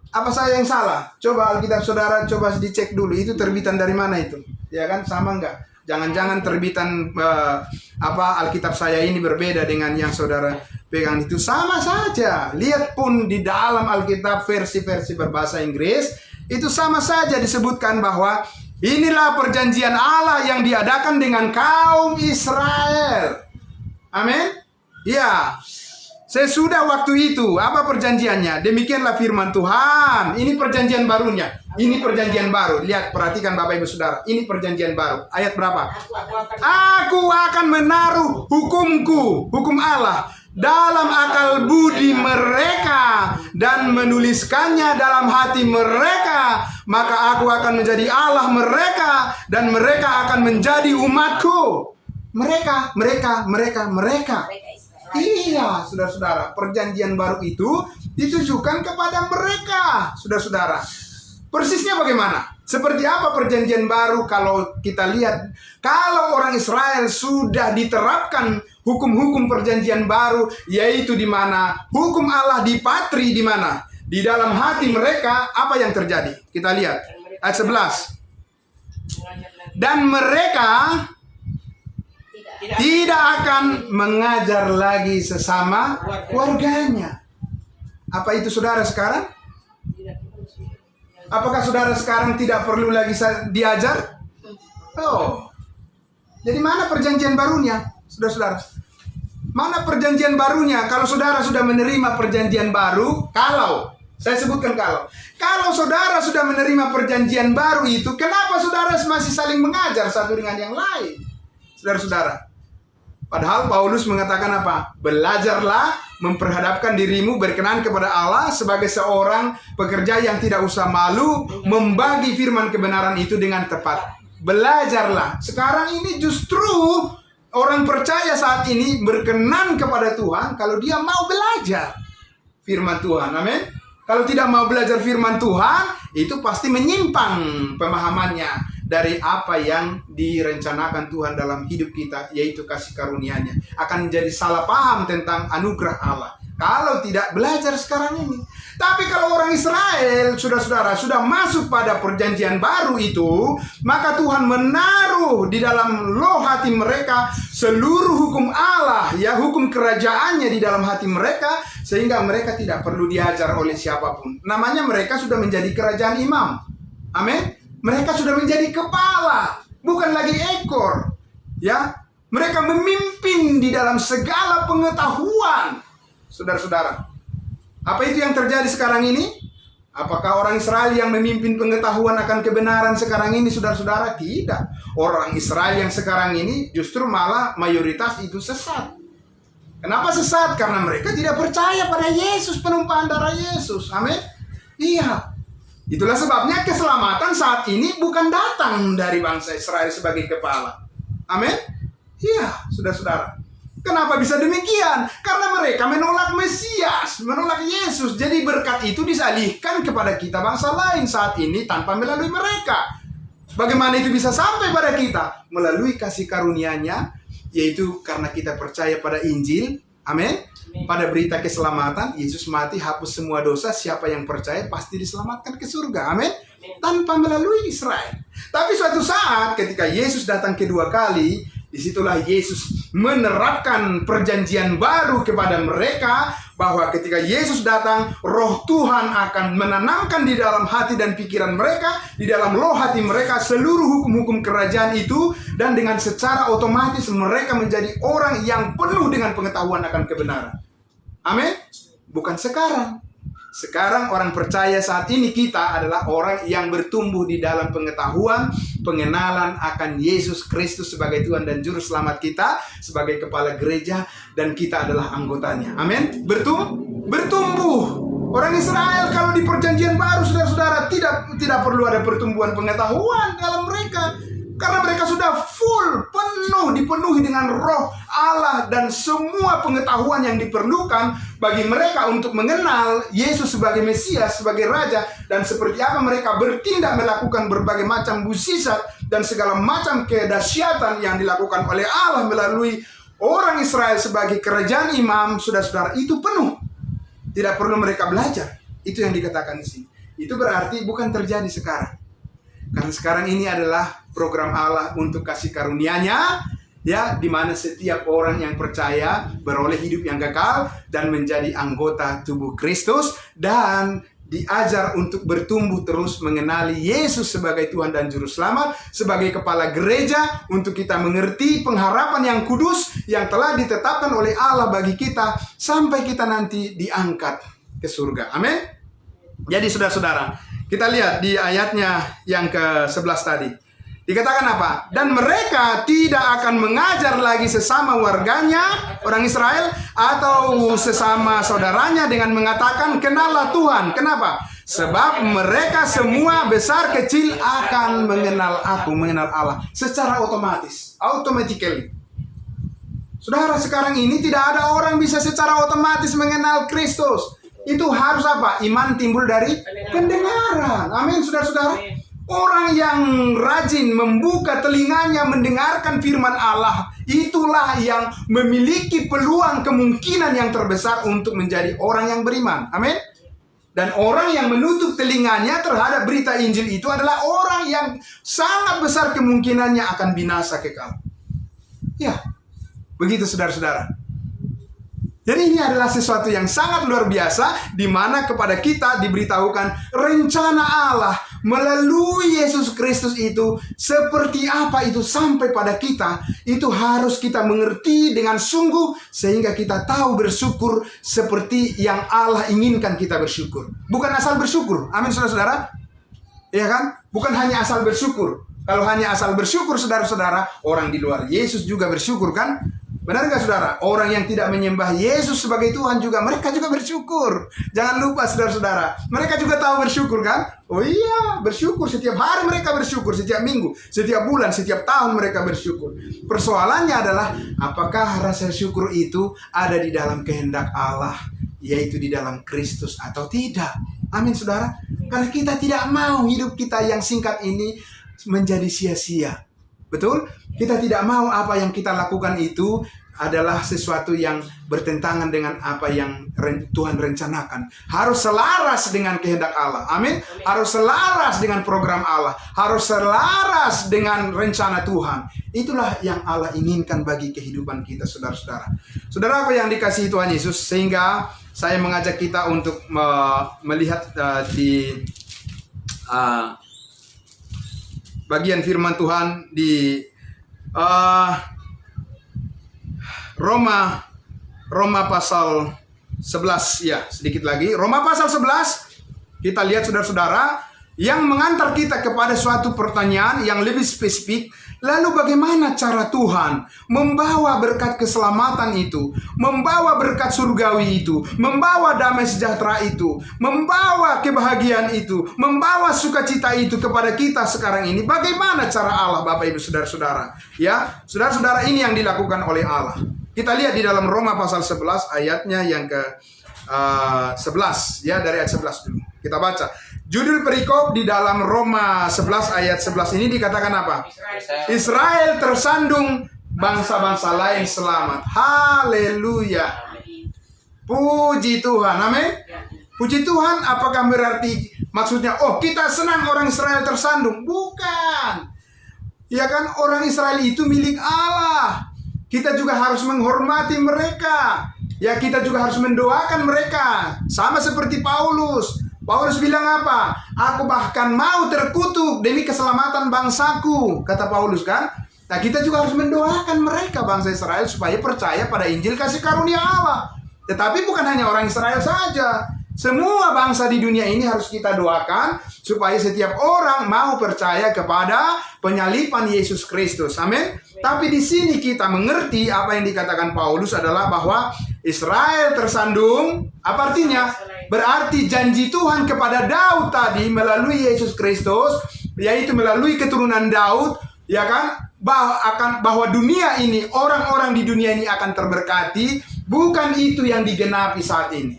[SPEAKER 1] Apa saya yang salah? Coba Alkitab saudara coba dicek dulu. Itu terbitan dari mana itu? Ya kan, sama enggak? Jangan-jangan terbitan Alkitab saya ini berbeda dengan yang saudara pegang itu. Sama saja. Lihat pun di dalam Alkitab versi-versi berbahasa Inggris, itu sama saja disebutkan bahwa inilah perjanjian Allah yang diadakan dengan kaum Israel. Amin. Ya. Sesudah waktu itu, apa perjanjiannya? Demikianlah firman Tuhan. Ini perjanjian barunya. Ini perjanjian baru. Lihat, perhatikan Bapak Ibu Saudara. Ini perjanjian baru. Ayat berapa? Aku akan menaruh hukumku, hukum Allah, dalam akal budi mereka dan menuliskannya dalam hati mereka. Maka aku akan menjadi Allah mereka dan mereka akan menjadi umatku. Mereka. Iya, saudara-saudara, perjanjian baru itu ditujukan kepada mereka, saudara-saudara. Persisnya bagaimana? Seperti apa perjanjian baru kalau kita lihat? Kalau orang Israel sudah diterapkan hukum-hukum perjanjian baru, yaitu di mana hukum Allah dipatri di mana? Di dalam hati mereka, apa yang terjadi? Kita lihat ayat 11. Dan mereka tidak akan mengajar lagi sesama keluarganya. Apa itu saudara sekarang? Apakah saudara sekarang tidak perlu lagi diajar? Oh. Jadi mana perjanjian barunya? Saudara-saudara. Mana perjanjian barunya? Kalau saudara sudah menerima perjanjian baru, saya sebutkan kalau saudara sudah menerima perjanjian baru itu, kenapa saudara masih saling mengajar satu dengan yang lain? Saudara-saudara. Padahal Paulus mengatakan apa? Belajarlah memperhadapkan dirimu berkenan kepada Allah sebagai seorang pekerja yang tidak usah malu membagi firman kebenaran itu dengan tepat. Belajarlah. Sekarang ini justru orang percaya saat ini berkenan kepada Tuhan kalau dia mau belajar firman Tuhan. Amin. Kalau tidak mau belajar firman Tuhan, itu pasti menyimpang pemahamannya dari apa yang direncanakan Tuhan dalam hidup kita, yaitu kasih karunia-Nya. Akan menjadi salah paham tentang anugerah Allah kalau tidak belajar sekarang ini. Tapi kalau orang Israel, saudara-saudara, sudah masuk pada perjanjian baru itu, maka Tuhan menaruh di dalam loh hati mereka seluruh hukum Allah, ya, hukum kerajaannya di dalam hati mereka, sehingga mereka tidak perlu diajar oleh siapapun. Namanya mereka sudah menjadi kerajaan imam. Amin. Mereka sudah menjadi kepala, bukan lagi ekor. Ya, mereka memimpin di dalam segala pengetahuan. Saudara-saudara, apa itu yang terjadi sekarang ini? Apakah orang Israel yang memimpin pengetahuan akan kebenaran sekarang ini, saudara-saudara? Tidak. Orang Israel yang sekarang ini justru malah mayoritas itu sesat. Kenapa sesat? Karena mereka tidak percaya pada Yesus, penumpahan darah Yesus. Amin. Iya. Itulah sebabnya keselamatan saat ini bukan datang dari bangsa Israel sebagai kepala. Amin. Iya, saudara-saudara. Kenapa bisa demikian? Karena mereka menolak Mesias, menolak Yesus. Jadi berkat itu disalihkan kepada kita bangsa lain saat ini tanpa melalui mereka. Bagaimana itu bisa sampai pada kita? Melalui kasih karunia-Nya, yaitu karena kita percaya pada Injil. Amin. Pada berita keselamatan, Yesus mati hapus semua dosa. Siapa yang percaya pasti diselamatkan ke surga. Amin. Tanpa melalui Israel. Tapi suatu saat ketika Yesus datang kedua kali, disitulah Yesus menerapkan perjanjian baru kepada mereka, bahwa ketika Yesus datang, Roh Tuhan akan menanamkan di dalam hati dan pikiran mereka, di dalam loh hati mereka, seluruh hukum-hukum kerajaan itu, dan dengan secara otomatis mereka menjadi orang yang penuh dengan pengetahuan akan kebenaran. Amin. Bukan sekarang. Sekarang orang percaya saat ini kita adalah orang yang bertumbuh di dalam pengetahuan, pengenalan akan Yesus Kristus sebagai Tuhan dan Juru Selamat kita, sebagai kepala gereja, dan kita adalah anggotanya. Amin. Bertumbuh. Orang Israel kalau di perjanjian baru, saudara-saudara, tidak perlu ada pertumbuhan pengetahuan dalam mereka. Karena mereka sudah full, dipenuhi dengan Roh Allah dan semua pengetahuan yang diperlukan bagi mereka untuk mengenal Yesus sebagai Mesias, sebagai Raja, dan seperti apa mereka bertindak melakukan berbagai macam mukjizat dan segala macam kedahsyatan yang dilakukan oleh Allah melalui orang Israel sebagai kerajaan imam. Saudara-saudara, itu penuh. Tidak perlu mereka belajar. Itu yang dikatakan di sini. Itu berarti bukan terjadi sekarang. Karena sekarang ini adalah program Allah untuk kasih karunia-Nya, ya, di mana setiap orang yang percaya beroleh hidup yang kekal dan menjadi anggota tubuh Kristus dan diajar untuk bertumbuh terus mengenali Yesus sebagai Tuhan dan Juru Selamat, sebagai kepala gereja, untuk kita mengerti pengharapan yang kudus yang telah ditetapkan oleh Allah bagi kita sampai kita nanti diangkat ke surga. Amin. Jadi saudara-saudara, kita lihat di ayatnya yang ke-11 tadi. Dikatakan apa? Dan mereka tidak akan mengajar lagi sesama warganya, orang Israel, atau sesama saudaranya dengan mengatakan, kenallah Tuhan. Kenapa? Sebab mereka semua besar kecil akan mengenal aku, mengenal Allah. Secara otomatis. Automatically. Saudara, sekarang ini tidak ada orang bisa secara otomatis mengenal Kristus. Itu harus apa? Iman timbul dari pendengaran. Amin, saudara-saudara. Orang yang rajin membuka telinganya mendengarkan firman Allah, itulah yang memiliki peluang kemungkinan yang terbesar untuk menjadi orang yang beriman. Amin. Dan orang yang menutup telinganya terhadap berita Injil itu adalah orang yang sangat besar kemungkinannya akan binasa kekal. Ya, begitu saudara-saudara. Jadi ini adalah sesuatu yang sangat luar biasa, di mana kepada kita diberitahukan rencana Allah melalui Yesus Kristus itu seperti apa itu sampai pada kita. Itu harus kita mengerti dengan sungguh sehingga kita tahu bersyukur seperti yang Allah inginkan kita bersyukur. Bukan asal bersyukur. Amin, saudara-saudara. Ya kan? Bukan hanya asal bersyukur. Kalau hanya asal bersyukur, saudara-saudara, orang di luar Yesus juga bersyukur, kan? Benar nggak, saudara? Orang yang tidak menyembah Yesus sebagai Tuhan juga, mereka juga bersyukur. Jangan lupa, saudara-saudara, mereka juga tahu bersyukur, kan? Oh iya, bersyukur. Setiap hari mereka bersyukur, setiap minggu, setiap bulan, setiap tahun mereka bersyukur. Persoalannya adalah, apakah rasa syukur itu ada di dalam kehendak Allah, yaitu di dalam Kristus, atau tidak? Amin, saudara. Karena kita tidak mau hidup kita yang singkat ini menjadi sia-sia. Betul? Kita tidak mau apa yang kita lakukan itu adalah sesuatu yang bertentangan dengan apa yang Tuhan rencanakan. Harus selaras dengan kehendak Allah. Amin. Harus selaras dengan program Allah. Harus selaras dengan rencana Tuhan. Itulah yang Allah inginkan bagi kehidupan kita, saudara-saudara. Saudara apa yang dikasihi Tuhan Yesus, sehingga saya mengajak kita untuk melihat di bagian firman Tuhan di Roma pasal 11, ya, sedikit lagi. Roma pasal 11, kita lihat saudara-saudara, yang mengantar kita kepada suatu pertanyaan yang lebih spesifik. Lalu bagaimana cara Tuhan membawa berkat keselamatan itu, membawa berkat surgawi itu, membawa damai sejahtera itu, membawa kebahagiaan itu, membawa sukacita itu kepada kita sekarang ini? Bagaimana cara Allah, Bapak Ibu Saudara-saudara? Ya, saudara-saudara, ini yang dilakukan oleh Allah. Kita lihat di dalam Roma pasal 11 ayatnya yang ke 11, ya, dari ayat 11 dulu. Kita baca. Judul perikop di dalam Roma 11 ayat 11 ini dikatakan apa? Israel tersandung, bangsa-bangsa lain selamat. Haleluya. Puji Tuhan. Amin. Puji Tuhan, apakah berarti maksudnya, oh kita senang orang Israel tersandung? Bukan. Ya kan, orang Israel itu milik Allah. Kita juga harus menghormati mereka. Ya, kita juga harus mendoakan mereka. Sama seperti Paulus. Paulus bilang apa? Aku bahkan mau terkutuk demi keselamatan bangsaku, kata Paulus kan? Nah, kita juga harus mendoakan mereka, bangsa Israel, supaya percaya pada Injil kasih karunia Allah. Tetapi bukan hanya orang Israel saja. Semua bangsa di dunia ini harus kita doakan supaya setiap orang mau percaya kepada penyalipan Yesus Kristus. Amin. Tapi di sini kita mengerti apa yang dikatakan Paulus adalah bahwa Israel tersandung. Apa artinya? Berarti janji Tuhan kepada Daud tadi melalui Yesus Kristus, yaitu melalui keturunan Daud, ya kan, bahwa dunia ini, orang-orang di dunia ini akan terberkati. Bukan itu yang digenapi saat ini,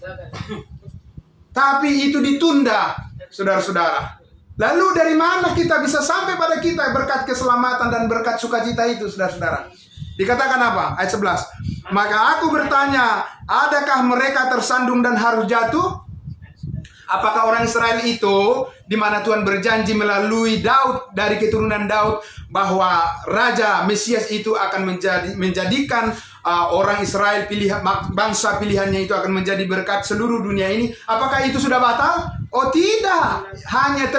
[SPEAKER 1] tapi itu ditunda, saudara-saudara. Lalu dari mana kita bisa sampai pada kita berkat keselamatan dan berkat sukacita itu, saudara-saudara? Dikatakan apa? Ayat 11. Maka aku bertanya, adakah mereka tersandung dan harus jatuh? Apakah orang Israel itu, di mana Tuhan berjanji melalui Daud, dari keturunan Daud, bahwa Raja Mesias itu akan menjadikan orang Israel bangsa pilihannya itu akan menjadi berkat seluruh dunia ini? Apakah itu sudah batal? Oh tidak, hanya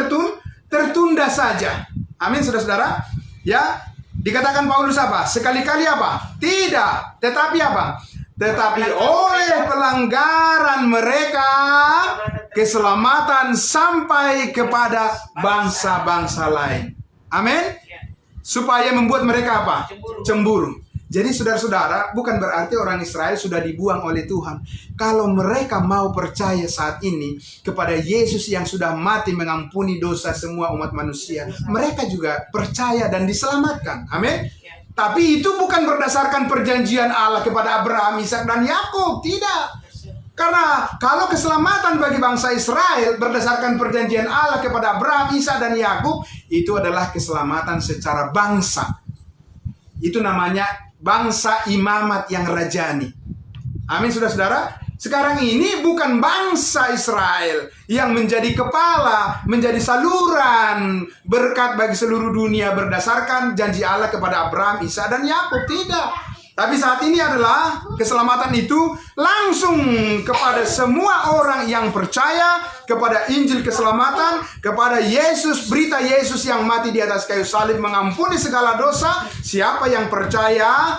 [SPEAKER 1] tertunda saja. Amin, saudara-saudara. Ya, dikatakan Paulus apa? Sekali-kali apa? Tidak, tetapi apa? Tetapi oleh pelanggaran mereka, keselamatan sampai kepada bangsa-bangsa lain. Amin. Supaya membuat mereka apa? Cemburu. Jadi saudara-saudara, bukan berarti orang Israel sudah dibuang oleh Tuhan. Kalau mereka mau percaya saat ini kepada Yesus yang sudah mati mengampuni dosa semua umat manusia, mereka juga percaya dan diselamatkan. Amin. Tapi itu bukan berdasarkan perjanjian Allah kepada Abraham, Ishak, dan Yakub. Tidak. Karena kalau keselamatan bagi bangsa Israel berdasarkan perjanjian Allah kepada Abraham, Ishak, dan Yakub, itu adalah keselamatan secara bangsa. Itu namanya bangsa imamat yang rajani. Amin, saudara-saudara. Sekarang ini bukan bangsa Israel yang menjadi kepala, menjadi saluran berkat bagi seluruh dunia berdasarkan janji Allah kepada Abraham, Ishak, dan Yakub. Tidak. Tapi saat ini adalah keselamatan itu langsung kepada semua orang yang percaya kepada Injil keselamatan, kepada Yesus, berita Yesus yang mati di atas kayu salib mengampuni segala dosa. Siapa yang percaya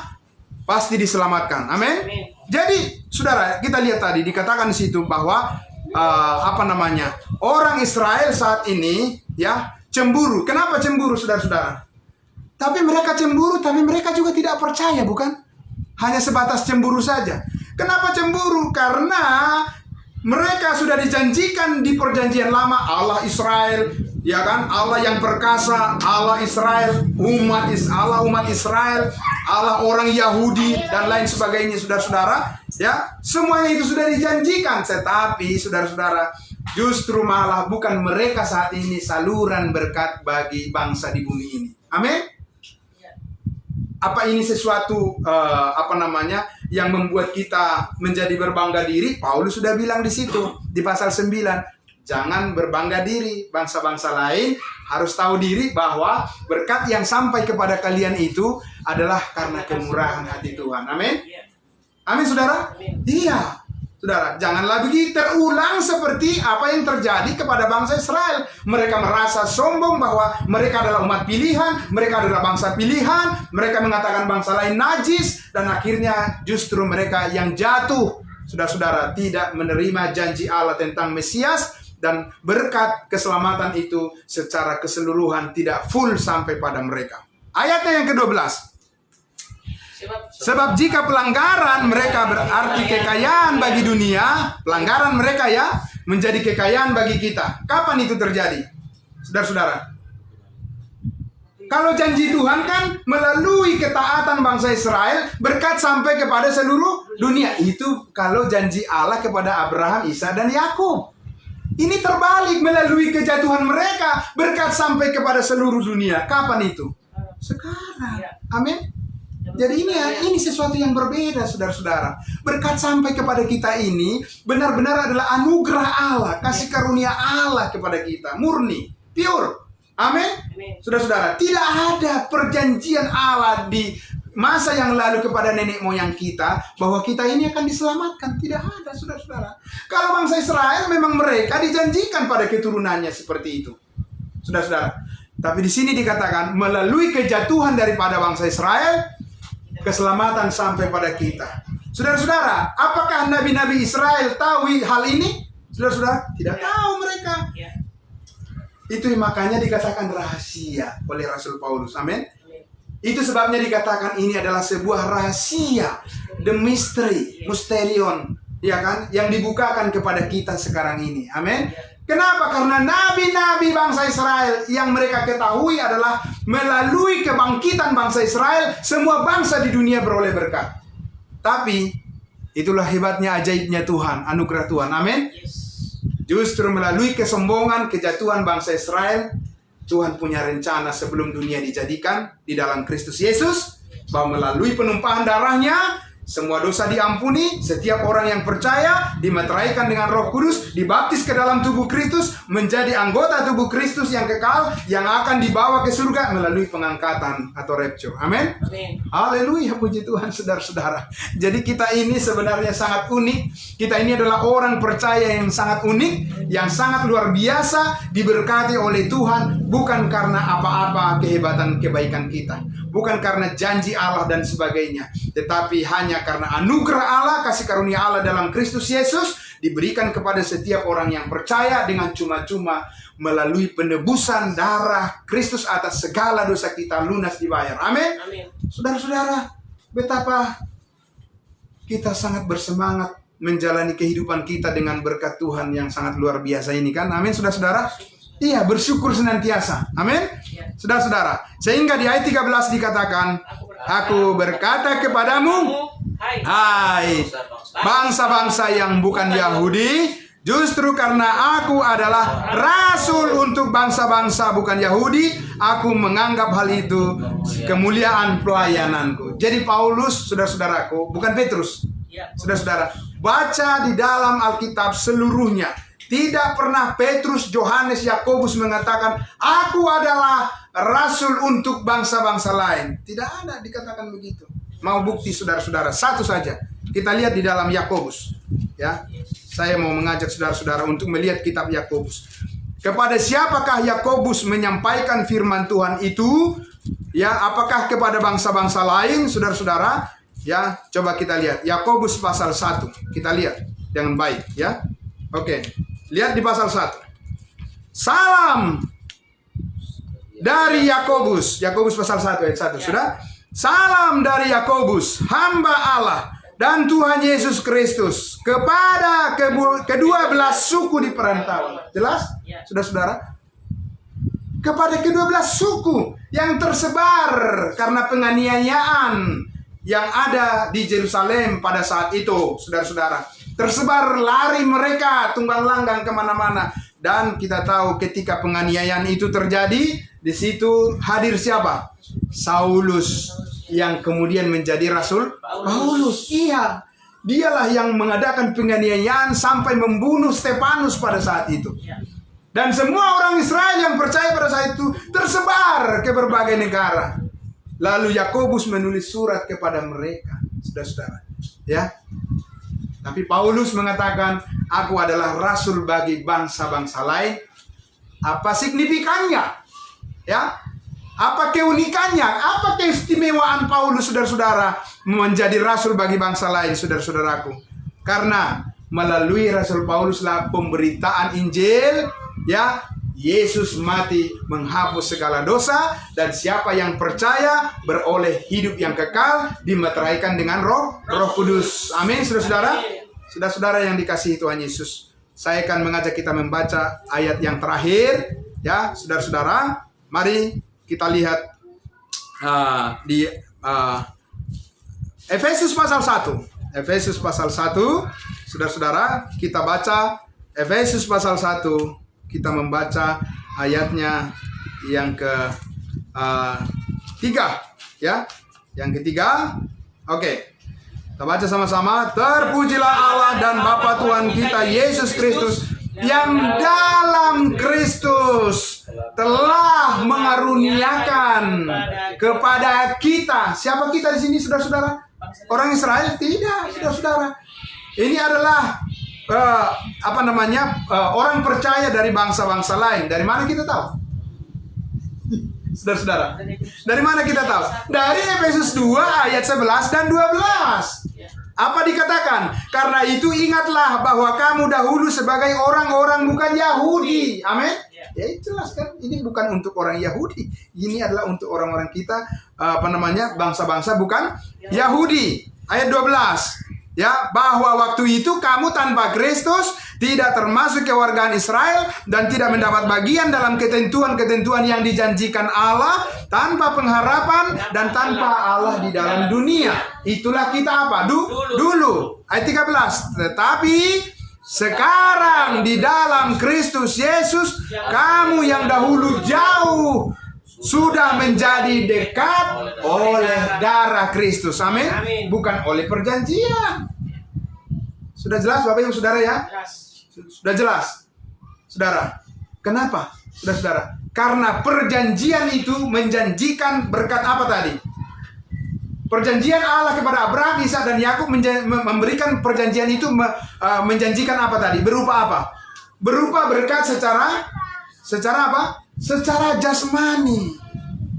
[SPEAKER 1] pasti diselamatkan. Amin. Jadi, saudara, kita lihat tadi dikatakan di situ bahwa orang Israel saat ini ya cemburu. Kenapa cemburu, saudara-saudara? Tapi mereka cemburu, tapi mereka juga tidak percaya, bukan? Hanya sebatas cemburu saja. Kenapa cemburu? Karena mereka sudah dijanjikan di perjanjian lama Allah Israel, ya kan? Allah yang perkasa, Allah Israel, umat Israel, Allah orang Yahudi dan lain sebagainya, saudara-saudara. Ya, semuanya itu sudah dijanjikan. Tetapi saudara-saudara, justru malah bukan mereka saat ini saluran berkat bagi bangsa di bumi ini. Amin. Apa ini sesuatu yang membuat kita menjadi berbangga diri? Paulus sudah bilang di situ di pasal 9, jangan berbangga diri. Bangsa-bangsa lain harus tahu diri bahwa berkat yang sampai kepada kalian itu adalah karena kemurahan hati Tuhan. Amin. Amin, saudara. Iya. Saudara, janganlah begitu terulang seperti apa yang terjadi kepada bangsa Israel. Mereka merasa sombong bahwa mereka adalah umat pilihan, mereka adalah bangsa pilihan, mereka mengatakan bangsa lain najis, dan akhirnya justru mereka yang jatuh. Saudara-saudara, tidak menerima janji Allah tentang Mesias, dan berkat keselamatan itu secara keseluruhan tidak full sampai pada mereka. Ayatnya yang ke-12. Sebab jika pelanggaran mereka berarti kekayaan bagi dunia, pelanggaran mereka ya menjadi kekayaan bagi kita. Kapan itu terjadi? Saudara-saudara, kalau janji Tuhan kan melalui ketaatan bangsa Israel berkat sampai kepada seluruh dunia. Itu kalau janji Allah kepada Abraham, Ishak dan Yakub. Ini terbalik, melalui kejatuhan mereka berkat sampai kepada seluruh dunia. Kapan itu? Sekarang. Amin. Jadi ini sesuatu yang berbeda, saudara-saudara. Berkat sampai kepada kita ini benar-benar adalah anugerah Allah, kasih karunia Allah kepada kita, murni, pure. Amin. Saudara-saudara, tidak ada perjanjian Allah di masa yang lalu kepada nenek moyang kita bahwa kita ini akan diselamatkan. Tidak ada, saudara-saudara. Kalau bangsa Israel memang mereka dijanjikan pada keturunannya seperti itu, saudara-saudara. Tapi di sini dikatakan melalui kejatuhan daripada bangsa Israel, keselamatan sampai pada kita. Saudara-saudara, apakah nabi-nabi Israel tahu hal ini? Saudara-saudara, tidak tahu mereka. Itu makanya dikatakan rahasia oleh Rasul Paulus. Amin. Itu sebabnya dikatakan ini adalah sebuah rahasia, the mystery, mysterion, ya kan, yang dibukakan kepada kita sekarang ini. Amin. Kenapa? Karena nabi-nabi bangsa Israel yang mereka ketahui adalah melalui kebangkitan bangsa Israel, semua bangsa di dunia beroleh berkat. Tapi itulah hebatnya, ajaibnya Tuhan, anugerah Tuhan. Amin. Justru melalui kesombongan, kejatuhan bangsa Israel, Tuhan punya rencana sebelum dunia dijadikan di dalam Kristus Yesus, bahwa melalui penumpahan darahnya, semua dosa diampuni, setiap orang yang percaya dimeteraikan dengan Roh Kudus, dibaptis ke dalam tubuh Kristus, menjadi anggota tubuh Kristus yang kekal, yang akan dibawa ke surga melalui pengangkatan atau rapture. Amin. Haleluya, puji Tuhan, saudara-saudara. Jadi kita ini sebenarnya sangat unik. Kita ini adalah orang percaya yang sangat unik, yang sangat luar biasa, diberkati oleh Tuhan, bukan karena apa-apa kehebatan kebaikan kita, bukan karena janji Allah dan sebagainya, tetapi hanya karena anugerah Allah, kasih karunia Allah dalam Kristus Yesus diberikan kepada setiap orang yang percaya dengan cuma-cuma melalui penebusan darah Kristus atas segala dosa kita lunas dibayar. Amin. Saudara-saudara, betapa kita sangat bersemangat menjalani kehidupan kita dengan berkat Tuhan yang sangat luar biasa ini kan. Amin, saudara-saudara. Iya, bersyukur senantiasa. Amin. Saudara-saudara, sehingga di ayat 13 dikatakan, aku berkata kepadamu, hai bangsa-bangsa yang bukan Yahudi, justru karena aku adalah rasul untuk bangsa-bangsa bukan Yahudi, aku menganggap hal itu kemuliaan pelayananku. Jadi Paulus, saudara-saudaraku, bukan Petrus. Saudara-saudara, baca di dalam Alkitab seluruhnya. Tidak pernah Petrus, Yohanes, Yakobus mengatakan, aku adalah rasul untuk bangsa-bangsa lain. Tidak ada dikatakan begitu. Mau bukti, saudara-saudara? Satu saja. Kita lihat di dalam Yakobus. Ya, saya mau mengajak saudara-saudara untuk melihat kitab Yakobus. Kepada siapakah Yakobus menyampaikan firman Tuhan itu? Ya, apakah kepada bangsa-bangsa lain, saudara-saudara? Ya, coba kita lihat. Yakobus pasal 1. Kita lihat dengan baik, ya. Oke. Lihat di pasal 1. Salam dari Yakobus. Yakobus pasal 1 ayat 1. Sudah? Salam dari Yakobus, hamba Allah dan Tuhan Yesus Kristus, kepada kedua belas suku di perantauan. Jelas? Sudah, saudara? Kepada kedua belas suku yang tersebar karena penganiayaan yang ada di Yerusalem pada saat itu, saudara-saudara. Tersebar, lari mereka tunggang langgang kemana-mana. Dan kita tahu ketika penganiayaan itu terjadi, di situ hadir siapa? Saulus, yang kemudian menjadi Rasul Paulus. Iya, dialah yang mengadakan penganiayaan sampai membunuh Stefanus pada saat itu. Dan semua orang Israel yang percaya pada saat itu tersebar ke berbagai negara. Lalu Yakobus menulis surat kepada mereka, saudara-saudara. Ya. Tapi Paulus mengatakan, aku adalah rasul bagi bangsa-bangsa lain. Apa signifikannya? Ya, apa keunikannya? Apa keistimewaan Paulus, saudara-saudara, menjadi rasul bagi bangsa lain, saudara-saudaraku? Karena melalui Rasul Paulus lah pemberitaan Injil, ya, Yesus mati menghapus segala dosa, dan siapa yang percaya beroleh hidup yang kekal, dimeteraikan dengan Roh Kudus. Amin, saudara-saudara. Saudara-saudara yang dikasihi Tuhan Yesus, saya akan mengajak kita membaca ayat yang terakhir, ya, saudara-saudara. Mari kita lihat di Efesus pasal 1. Efesus pasal 1, saudara-saudara, kita baca Efesus pasal 1. Kita membaca ayatnya yang ketiga, ya, yang ketiga. Oke, kita baca sama-sama. Terpujilah Allah dan Bapa Tuhan kita Yesus Kristus, yang dalam Kristus telah mengaruniakan kepada kita. Siapa kita di sini, saudara-saudara? Orang Israel? Tidak, saudara-saudara. Ini adalah orang percaya dari bangsa-bangsa lain. Dari mana kita tahu? Saudara-saudara, dari mana kita tahu? Dari Efesus 2 ayat 11 dan 12. Apa dikatakan? Karena itu ingatlah bahwa kamu dahulu sebagai orang-orang bukan Yahudi. Amin. Ya, jelas kan? Ini bukan untuk orang Yahudi. Ini adalah untuk orang-orang kita, bangsa-bangsa bukan Yahudi. Ayat 12. Ya, bahwa waktu itu kamu tanpa Kristus tidak termasuk kewargaan Israel dan tidak mendapat bagian dalam ketentuan-ketentuan yang dijanjikan Allah, tanpa pengharapan dan tanpa Allah di dalam dunia. Itulah kita apa? Dulu. Ayat 13. Tetapi sekarang di dalam Kristus Yesus, kamu yang dahulu jauh sudah menjadi dekat oleh darah Kristus. Amin. Bukan oleh perjanjian. Sudah jelas Bapak Ibu Saudara, ya? Sudah jelas, saudara. Kenapa, saudara? Karena perjanjian itu menjanjikan berkat apa tadi? Perjanjian Allah kepada Abraham, Ishak, dan Yakub memberikan perjanjian itu menjanjikan apa tadi? Berupa apa? Berupa berkat secara apa? Secara jasmani,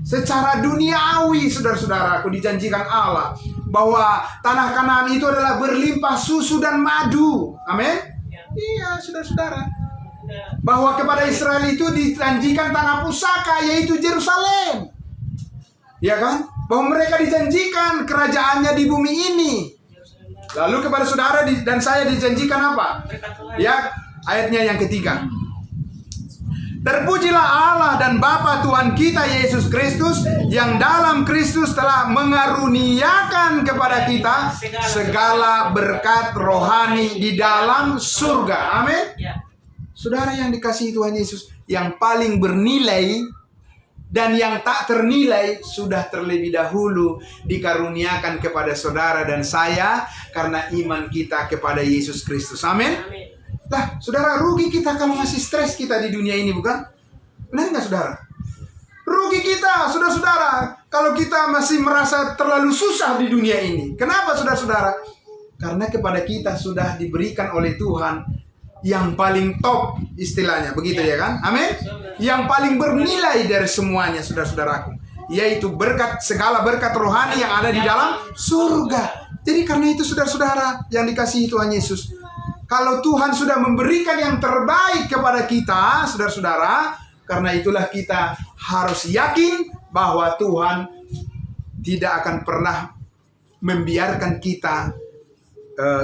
[SPEAKER 1] secara duniawi, saudara-saudara. Aku dijanjikan Allah bahwa tanah Kanaan itu adalah berlimpah susu dan madu. Amin. Iya, saudara-saudara. Bahwa kepada Israel itu dijanjikan tanah pusaka, yaitu Yerusalem. Ya kan? Bahwa mereka dijanjikan kerajaannya di bumi ini. Lalu kepada saudara dan saya dijanjikan apa? Ya, ayatnya yang ketiga. Terpujilah Allah dan Bapa Tuhan kita Yesus Kristus, yang dalam Kristus telah mengaruniakan kepada kita segala berkat rohani di dalam surga. Amin. Saudara yang dikasihi Tuhan Yesus, yang paling bernilai dan yang tak ternilai sudah terlebih dahulu dikaruniakan kepada saudara dan saya karena iman kita kepada Yesus Kristus. Amin. Lah, saudara, rugi kita kalau masih stres kita di dunia ini, bukan? Benar nggak, saudara? Rugi kita, saudara-saudara, kalau kita masih merasa terlalu susah di dunia ini. Kenapa, saudara-saudara? Karena kepada kita sudah diberikan oleh Tuhan yang paling top, istilahnya, begitu ya kan? Amin? Yang paling bernilai dari semuanya, saudara-saudaraku, yaitu segala berkat rohani yang ada di dalam surga. Jadi karena itu, saudara-saudara yang dikasihi Tuhan Yesus, kalau Tuhan sudah memberikan yang terbaik kepada kita, saudara-saudara, karena itulah kita harus yakin bahwa Tuhan tidak akan pernah membiarkan kita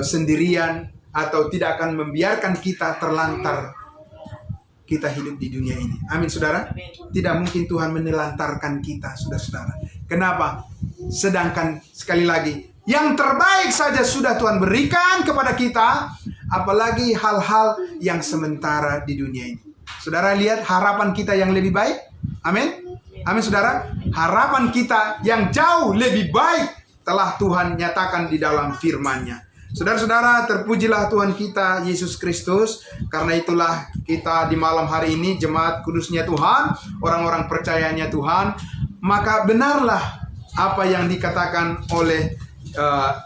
[SPEAKER 1] sendirian, atau tidak akan membiarkan kita terlantar kita hidup di dunia ini. Amin, saudara. Tidak mungkin Tuhan menelantarkan kita, saudara-saudara. Kenapa? Sedangkan sekali lagi, yang terbaik saja sudah Tuhan berikan kepada kita, apalagi hal-hal yang sementara di dunia ini. Saudara lihat harapan kita yang lebih baik. Amin. Amin, saudara. Harapan kita yang jauh lebih baik telah Tuhan nyatakan di dalam firman-Nya. Saudara-saudara, terpujilah Tuhan kita Yesus Kristus. Karena itulah kita di malam hari ini, jemaat kudusnya Tuhan, orang-orang percayanya Tuhan, maka benarlah apa yang dikatakan oleh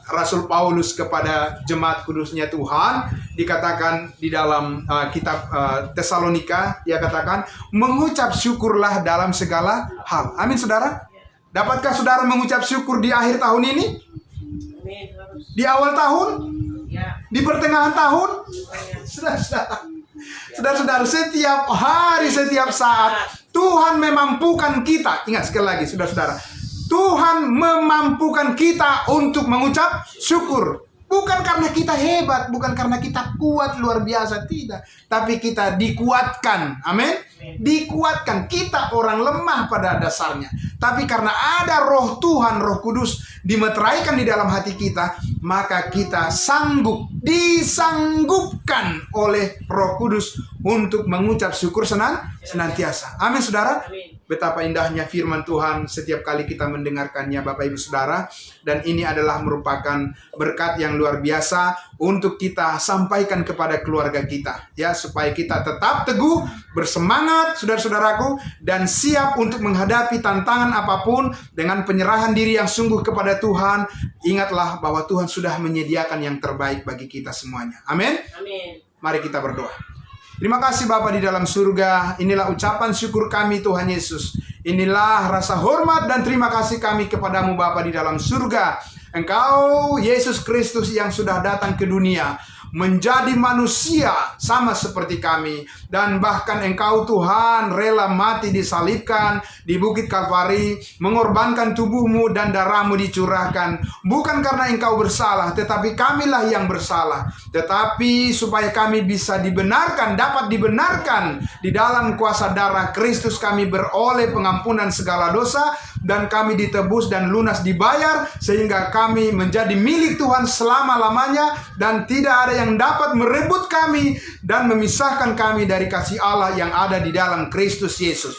[SPEAKER 1] Rasul Paulus kepada jemaat kudusnya Tuhan. Dikatakan di dalam kitab Tesalonika, ia katakan, mengucap syukurlah dalam segala hal. Amin, saudara. Dapatkah saudara mengucap syukur di akhir tahun ini? Di awal tahun? Di pertengahan tahun, saudara-saudara, setiap hari, setiap saat, Tuhan memampukan kita. Ingat sekali lagi, saudara-saudara, Tuhan memampukan kita untuk mengucap syukur. Bukan karena kita hebat, bukan karena kita kuat luar biasa, tidak. Tapi kita dikuatkan, amin. Dikuatkan, kita orang lemah pada dasarnya. Tapi karena ada roh Tuhan, Roh Kudus dimeteraikan di dalam hati kita, maka kita sanggup, disanggupkan oleh Roh Kudus untuk mengucap syukur senantiasa. Amin, saudara. Betapa indahnya firman Tuhan setiap kali kita mendengarkannya, Bapak Ibu Saudara. Dan ini adalah merupakan berkat yang luar biasa untuk kita sampaikan kepada keluarga kita, ya, supaya kita tetap teguh, bersemangat, saudara-saudaraku, dan siap untuk menghadapi tantangan apapun dengan penyerahan diri yang sungguh kepada Tuhan. Ingatlah bahwa Tuhan sudah menyediakan yang terbaik bagi kita semuanya. Amin.
[SPEAKER 2] Amin.
[SPEAKER 1] Mari kita berdoa. Terima kasih Bapa di dalam surga. Inilah ucapan syukur kami Tuhan Yesus. Inilah rasa hormat dan terima kasih kami kepadamu Bapa di dalam surga. Engkau Yesus Kristus yang sudah datang ke dunia, menjadi manusia sama seperti kami. Dan bahkan Engkau Tuhan rela mati disalibkan di Bukit Kalvari, mengorbankan tubuhmu dan darahmu dicurahkan. Bukan karena Engkau bersalah, tetapi kamilah yang bersalah. Tetapi supaya kami bisa dibenarkan, dapat dibenarkan di dalam kuasa darah Kristus, kami beroleh pengampunan segala dosa, dan kami ditebus dan lunas dibayar, sehingga kami menjadi milik Tuhan selama-lamanya, dan tidak ada yang dapat merebut kami dan memisahkan kami dari kasih Allah yang ada di dalam Kristus Yesus.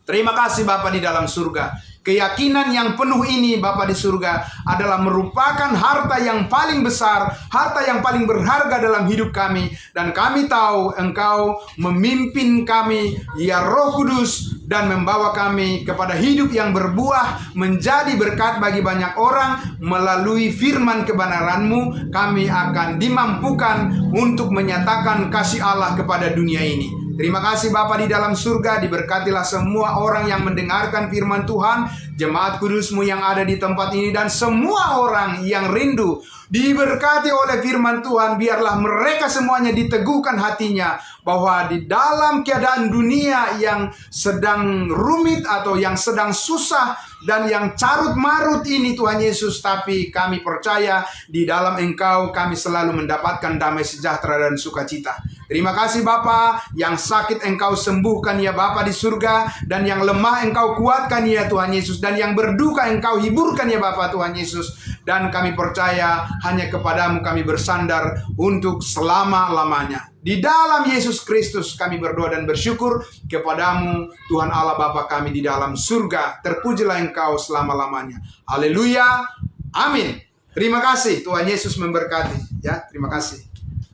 [SPEAKER 1] Terima kasih Bapa di dalam surga. Keyakinan yang penuh ini Bapa di surga adalah merupakan harta yang paling besar, harta yang paling berharga dalam hidup kami. Dan kami tahu Engkau memimpin kami, ya Roh Kudus, dan membawa kami kepada hidup yang berbuah, menjadi berkat bagi banyak orang. Melalui firman kebenaran-Mu, kami akan dimampukan untuk menyatakan kasih Allah kepada dunia ini. Terima kasih Bapa di dalam surga. Diberkatilah semua orang yang mendengarkan firman Tuhan, jemaat kudus-Mu yang ada di tempat ini, dan semua orang yang rindu diberkati oleh firman Tuhan. Biarlah mereka semuanya diteguhkan hatinya, bahwa di dalam keadaan dunia yang sedang rumit atau yang sedang susah dan yang carut marut ini Tuhan Yesus, tapi kami percaya di dalam Engkau kami selalu mendapatkan damai sejahtera dan sukacita. Terima kasih Bapa, yang sakit Engkau sembuhkan ya Bapa di surga, dan yang lemah Engkau kuatkan ya Tuhan Yesus, dan yang berduka Engkau hiburkan ya Bapa Tuhan Yesus. Dan kami percaya hanya kepadamu kami bersandar untuk selama-lamanya. Di dalam Yesus Kristus kami berdoa dan bersyukur kepadamu Tuhan Allah Bapa kami di dalam surga. Terpujilah Engkau selama-lamanya. Haleluya. Amin. Terima kasih. Tuhan Yesus memberkati. Ya, terima kasih.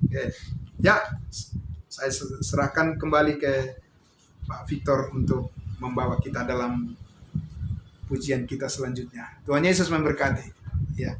[SPEAKER 1] Oke. Ya, saya serahkan kembali ke Pak Victor untuk membawa kita dalam pujian kita selanjutnya. Tuhan Yesus memberkati. Ya.